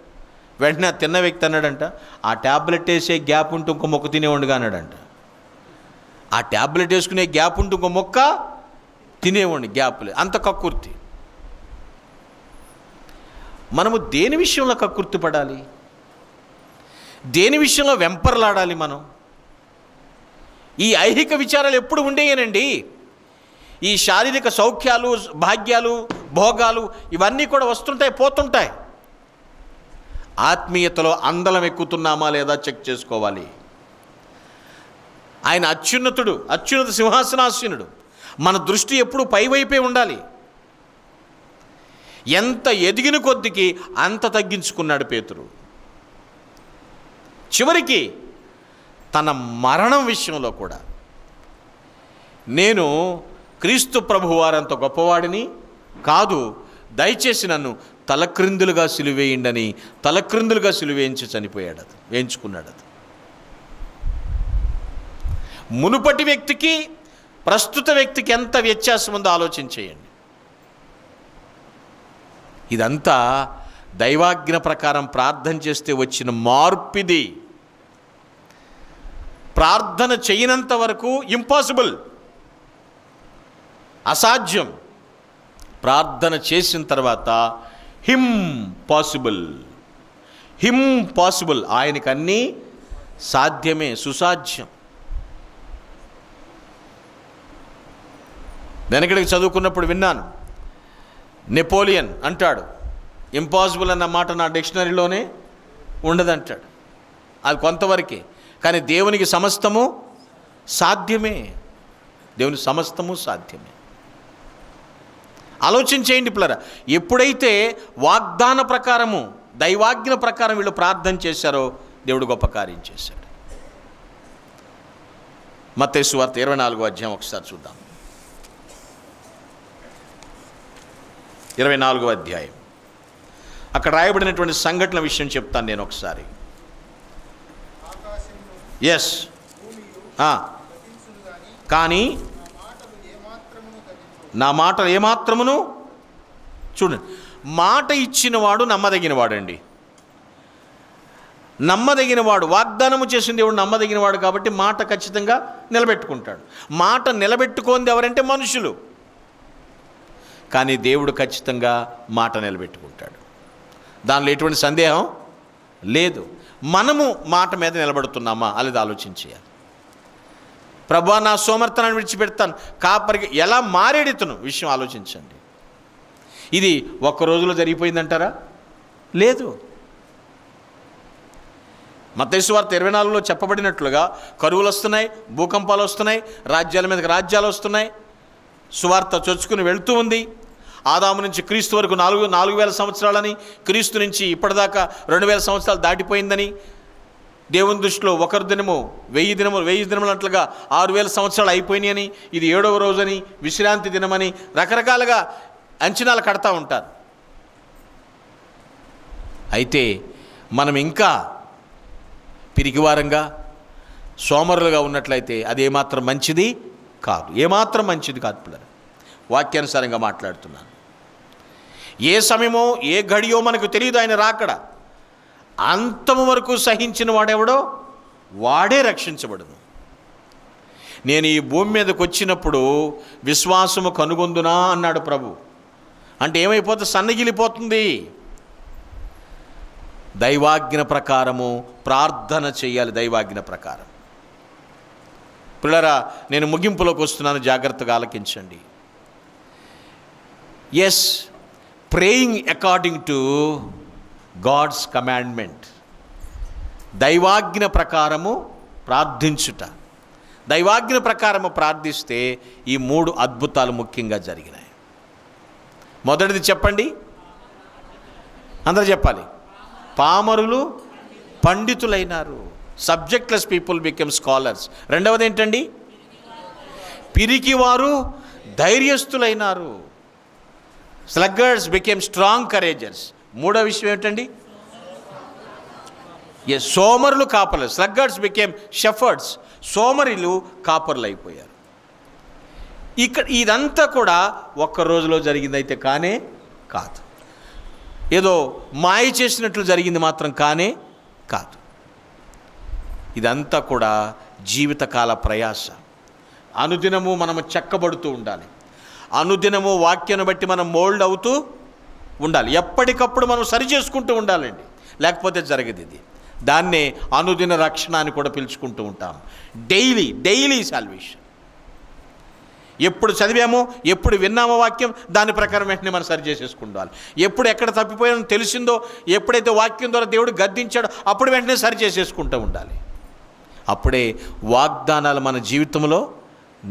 వెంటనే తిన్న వ్యక్తి అన్నాడంట, ఆ ట్యాబ్లెట్ వేసే గ్యాప్ ఉంటూ ఇంకో మొక్క తినేవాడుగా అన్నాడంట. ఆ ట్యాబ్లెట్ వేసుకునే గ్యాప్ ఉంటూ ఇంకో మొక్క తినేవాడిని, గ్యాప్ లేదు. అంత కక్కుర్తి. మనము దేని విషయంలో కక్కుర్తి పడాలి? దేని విషయంలో వెంపర్లాడాలి? మనం ఈ ఐహిక విచారాలు ఎప్పుడు ఉండేయనండి. ఈ శారీరక సౌఖ్యాలు, భాగ్యాలు, భోగాలు ఇవన్నీ కూడా వస్తుంటాయి, పోతుంటాయి. ఆత్మీయతలో అందలం ఎక్కుతున్నామా లేదా చెక్ చేసుకోవాలి. ఆయన అత్యున్నత సింహాసనాసీనుడు. మన దృష్టి ఎప్పుడు పైవైపే ఉండాలి. ఎంత ఎదిగిన కొద్దికి అంత తగ్గించుకున్నాడు పేతురు. చివరికి తన మరణం విషయంలో కూడా, నేను క్రీస్తు ప్రభువారంత గొప్పవాడిని కాదు, దయచేసి నన్ను తలక్రిందులుగా సిలువేయండని తలక్రిందులుగా సిలువేయించి చనిపోయాడు. వేయించుకున్నాడు. మునుపటి వ్యక్తికి ప్రస్తుత వ్యక్తికి ఎంత వ్యత్యాసం ఉందో ఆలోచన చేయండి. ఇదంతా దైవాజ్ఞ ప్రకారం ప్రార్థన చేస్తే వచ్చిన మార్పిది. ప్రార్థన చేయనంత వరకు ఇంపాసిబుల్, అసాధ్యం. ప్రార్థన చేసిన తర్వాత పాసిబుల్. ఆయనకు అన్నీ సాధ్యమే, సుసాధ్యం. వెనకడికి చదువుకున్నప్పుడు విన్నాను, నెపోలియన్ అంటాడు, ఇంపాసిబుల్ అన్న మాట నా డిక్షనరీలోనే ఉండదంటాడు. అది కొంతవరకే. కానీ దేవునికి సమస్తము సాధ్యమే. దేవునికి సమస్తము సాధ్యమే. ఆలోచించేయండి పిల్లరా, ఎప్పుడైతే వాగ్దాన ప్రకారము దైవాజ్ఞ ప్రకారం వీళ్ళు ప్రార్థన చేశారో దేవుడు గొప్ప కార్యం చేశాడు. మత్తయి సువార్త 24వ అధ్యాయం ఒకసారి చూద్దాం. 24వ అధ్యాయం, అక్కడ రాయబడినటువంటి సంఘటనల విషయం చెప్తాను నేను ఒకసారి. ఎస్, కానీ నా మాటలు ఏమాత్రమును, చూడండి, మాట ఇచ్చినవాడు నమ్మదగినవాడండి. నమ్మదగినవాడు, వాగ్దానము చేసిన దేవుడు నమ్మదగినవాడు కాబట్టి మాట ఖచ్చితంగా నిలబెట్టుకుంటాడు. మాట నిలబెట్టుకోంది ఎవరంటే మనుషులు, కానీ దేవుడు ఖచ్చితంగా మాట నిలబెట్టుకుంటాడు. దానిలో ఎటువంటి సందేహం లేదు. మనము మాట మీద నిలబడుతున్నామా అనేది ఆలోచించేయాలి. ప్రభువా నా సోమర్థనాన్ని విడిచిపెడతాను, కాపరికి ఎలా మారేడుతును విషయం ఆలోచించండి. ఇది ఒక్క రోజులో జరిగిపోయిందంటారా? లేదు. మత్తయి సువార్త 24లో చెప్పబడినట్లుగా కరువులు వస్తున్నాయి, భూకంపాలు వస్తున్నాయి, రాజ్యాల మీదకి రాజ్యాలు వస్తున్నాయి. సువార్త చొచ్చుకుని వెళ్తూ ఉంది. ఆదాము నుంచి క్రీస్తు వరకు 4,000 సంవత్సరాలని, క్రీస్తు నుంచి ఇప్పటిదాకా 2,000 సంవత్సరాలు దాటిపోయిందని, దేవుని దృష్టిలో ఒకరి దినము 1000 దినములట్లుగా 6,000 సంవత్సరాలు అయిపోయినాయి అని, ఇది 7వ రోజని, విశ్రాంతి దినమని రకరకాలుగా అంచనాలు కడతా ఉంటారు. అయితే మనం ఇంకా పిరికివారంగా సోమరులుగా ఉన్నట్లయితే అది ఏమాత్రం మంచిది కాదు. ఏమాత్రం మంచిది కాదు పిల్లలు. వాక్యానుసారంగా మాట్లాడుతున్నాను. ఏ సమయమో ఏ గడియో మనకు తెలియదు ఆయన రాకడ. అంతము వరకు సహించిన వాడెవడో వాడే రక్షించబడును. నేను ఈ భూమి మీదకి వచ్చినప్పుడు విశ్వాసము కనుగొందునా అన్నాడు ప్రభు. అంటే ఏమైపోతుంది? సన్నగిలిపోతుంది. దైవాజ్ఞ ప్రకారము ప్రార్థన చేయాలి. దైవాజ్ఞ ప్రకారం. పిల్లరా, నేను ముగింపులోకి వస్తున్నాను, జాగ్రత్తగా ఆలకించండి. Yes, praying according to God's commandment. దైవాజ్ఞ ప్రకారము ప్రార్థించుట. దైవాజ్ఞ ప్రకారము ప్రార్థిస్తే ఈ 3 అద్భుతాలు ముఖ్యంగా జరిగినాయి. మొదటిది చెప్పండి, అందరూ చెప్పాలి. పామరులు పండితులైనారు. Subjectless people became scholars. రెండవది ఏంటండి? పిరికివారు ధైర్యస్తులైనారు. Sluggers became strong couragers. మూడో విషయం ఏమిటండి? సోమరులు కాపర్లు. స్లగ్గర్స్ బికేమ్ షెఫర్డ్స్. సోమరులు కాపర్లు అయిపోయారు. ఇక్కడ ఇదంతా కూడా ఒక్క రోజులో జరిగిందైతే కానే కాదు. ఏదో మాయ చేసినట్లు జరిగింది మాత్రం కానే కాదు. ఇదంతా కూడా జీవితకాల ప్రయాస. అనుదినము మనము చెక్కబడుతూ ఉండాలి. అనుదినము వాక్యాన్ని బట్టి మనం మోల్డ్ అవుతూ ఉండాలి. ఎప్పటికప్పుడు మనం సరి చేసుకుంటూ ఉండాలండి, లేకపోతే జరగదు ఇది. దాన్నే అనుదిన రక్షణ అని కూడా పిలుచుకుంటూ ఉంటాం. Daily salvation. ఎప్పుడు చదివామో, ఎప్పుడు విన్నామో వాక్యం, దాని ప్రకారం వెంటనే మనం సరి చేసేసుకుంటాం. ఎప్పుడు ఎక్కడ తప్పిపోయానో తెలిసిందో, ఎప్పుడైతే వాక్యం ద్వారా దేవుడు గద్దించాడో అప్పుడు వెంటనే సరి చేసేసుకుంటూ ఉండాలి. అప్పుడే వాగ్దానాలు మన జీవితంలో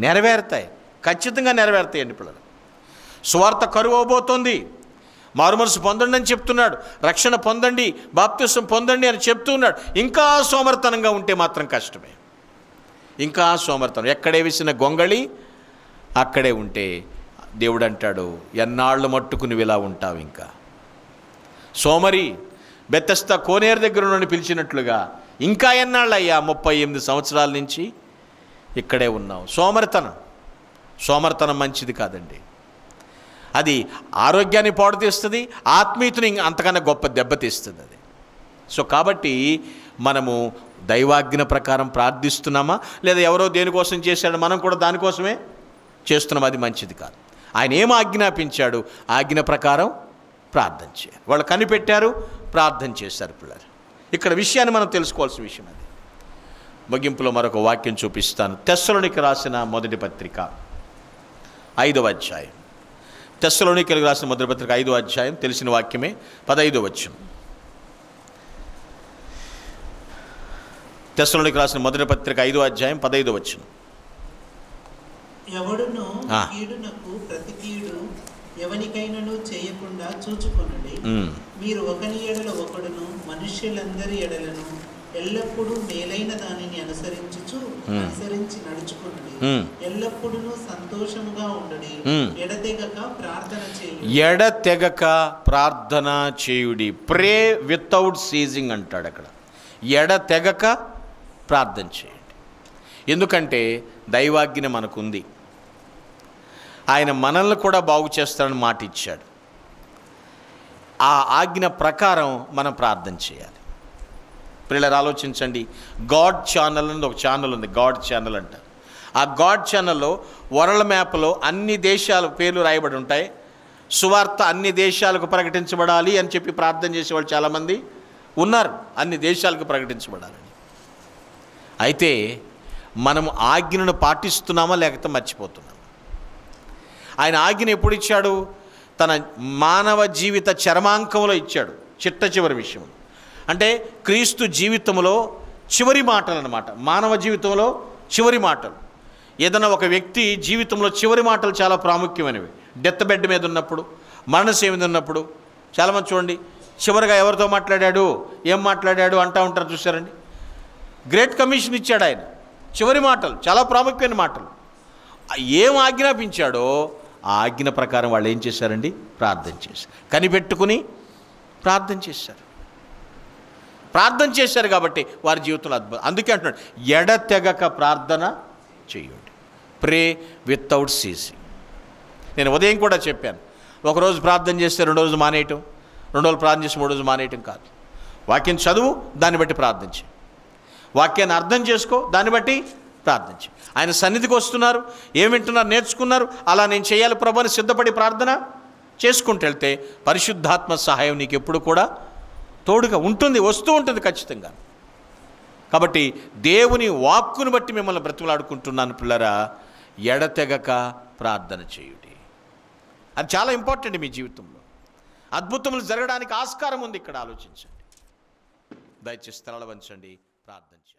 నెరవేరుతాయి. ఖచ్చితంగా నెరవేరుతాయండి పిల్లలు. సువార్త కరువు అవబోతోంది. మారుమనసు పొందండి అని చెప్తున్నాడు. రక్షణ పొందండి, బాప్తిసం పొందండి అని చెప్తున్నాడు. ఇంకా సోమర్తనంగా ఉంటే మాత్రం కష్టమే. ఇంకా సోమర్తనం. ఎక్కడే వేసిన గొంగళి అక్కడే ఉంటే దేవుడు అంటాడు, ఎన్నాళ్ళు మట్టుకు నువ్వు ఇలా ఉంటావు. ఇంకా సోమరి బెతెస్దా కోనేరు దగ్గర నుండి పిలిచినట్లుగా ఇంకా ఎన్నాళ్ళయ్యా? 38 సంవత్సరాల నుంచి ఇక్కడే ఉన్నావు. సోమర్తనం మంచిది కాదండి. అది ఆరోగ్యాన్ని పాడు తీస్తుంది, ఆత్మీయతని అంతకన్నా గొప్ప దెబ్బతీస్తుంది అది. సో కాబట్టి మనము దైవాజ్ఞ ప్రకారం ప్రార్థిస్తున్నామా, లేదా ఎవరో దేనికోసం చేశాడు మనం కూడా దానికోసమే చేస్తున్నాం, అది మంచిది కాదు. ఆయన ఏం ఆజ్ఞాపించాడు, ఆజ్ఞ ప్రకారం ప్రార్థన చేయాలి. వాళ్ళు కనిపెట్టారు, ప్రార్థన చేశారు పిల్లలు. ఇక్కడ విషయాన్ని మనం తెలుసుకోవాల్సిన విషయం అది. ముగింపులో మరొక వాక్యం చూపిస్తాను. తెస్సలోనికి రాసిన మొదటి పత్రిక 5వ అధ్యాయం తెస్సలోనికీయులకు రాసిన మొదటి పత్రిక 5వ అధ్యాయం, తెలిసిన వాక్యమే, 15వ వచనం. తెస్సలోనికీయులకు రాసిన మొదటి పత్రిక 5వ అధ్యాయం 15వ వచనం. ఎవడును కీడునకు ప్రతి కీడు ఎవనికైనను చేయకుండా చూచుకొనుడి. మీరు ఒకని ఎడల ఒకడును మనుష్యులందరి ఎడలను ఎల్లప్పుడూ మేలైన దానిని అనుసరించి నడుచుకునుడి. ఎల్లప్పుడూ సంతోషముగా ఉండుడి. ఎడతెగక ప్రార్థన చేయుడి. ప్రే వితౌట్ సీజింగ్ అంటాడు అక్కడ. ఎడతెగక ప్రార్థన చేయండి. ఎందుకంటే దైవాజ్ఞ మనకుంది. ఆయన మనల్ని కూడా బాగు చేస్తాడని మాట ఇచ్చాడు. ఆ ఆజ్ఞ ప్రకారం మనం ప్రార్థన చేయాలి. పిల్లలు ఆలోచించండి. గాడ్ ఛానల్ అని ఒక ఛానల్ ఉంది, గాడ్ ఛానల్ అంటారు. ఆ గాడ్ ఛానల్లో వరల్డ్ మ్యాప్లో అన్ని దేశాల పేర్లు రాయబడి ఉంటాయి. సువార్త అన్ని దేశాలకు ప్రకటించబడాలి అని చెప్పి ప్రార్థన చేసేవాళ్ళు చాలామంది ఉన్నారు, అన్ని దేశాలకు ప్రకటించబడాలని. అయితే మనము ఆజ్ఞను పాటిస్తున్నామా లేకపోతే మర్చిపోతున్నామా? ఆయన ఆజ్ఞను ఎప్పుడు ఇచ్చాడు? తన మానవ జీవిత చరమాంకంలో ఇచ్చాడు, చిట్ట చివరి విషయం. అంటే క్రీస్తు జీవితంలో చివరి మాటలు అన్నమాట. మానవ జీవితంలో చివరి మాటలు. ఏదైనా ఒక వ్యక్తి జీవితంలో చివరి మాటలు చాలా ప్రాముఖ్యమైనవి. డెత్ బెడ్ మీద ఉన్నప్పుడు, మరణశయ్య మీద ఉన్నప్పుడు చాలామంది చూడండి, చివరిగా ఎవరితో మాట్లాడాడు, ఏం మాట్లాడాడు అంటూ ఉంటారు, చూసారండి. గ్రేట్ కమిషన్ ఇచ్చాడు ఆయన. చివరి మాటలు చాలా ప్రాముఖ్యమైన మాటలు. ఏం ఆజ్ఞాపించాడో ఆ ఆజ్ఞ ప్రకారం వాళ్ళు ఏం చేశారండి? ప్రార్థన చేశారు. కనిపెట్టుకుని ప్రార్థన చేశారు. ప్రార్థన చేశారు కాబట్టి వారి జీవితంలో అద్భుతం. అందుకే అంటున్నాడు, ఎడతెగక ప్రార్థన చేయండి. ప్రే వితౌట్ సీజింగ్. నేను ఉదయం కూడా చెప్పాను, ఒకరోజు ప్రార్థన చేస్తే 2 రోజులు మానేయటం, 2 రోజులు ప్రార్థన చేసి 3 రోజులు మానేయటం కాదు. వాక్యం చదువు, దాన్ని బట్టి ప్రార్థన చేయి. వాక్యాన్ని అర్థం చేసుకో, దాన్ని బట్టి ప్రార్థన చేయి. ఆయన సన్నిధికి వస్తున్నారు, ఏం వింటున్నారు, నేర్చుకున్నారు, అలా నేను చేయాలి ప్రభు అని సిద్ధపడి ప్రార్థన చేసుకుంటూ వెళ్తే పరిశుద్ధాత్మ సహాయం నీకు ఎప్పుడు కూడా తోడుగా ఉంటుంది, వస్తూ ఉంటుంది ఖచ్చితంగా. కాబట్టి దేవుని వాక్కును బట్టి మిమ్మల్ని బ్రతిమలాడుకుంటున్నాను పిల్లరా, ఎడతెగక ప్రార్థన చేయుడి. అది చాలా ఇంపార్టెంట్ మీ జీవితంలో. అద్భుతములు జరగడానికి ఆస్కారం ఉంది ఇక్కడ. ఆలోచించండి. దయచేసి తలలు వంచండి, ప్రార్థన చేయండి.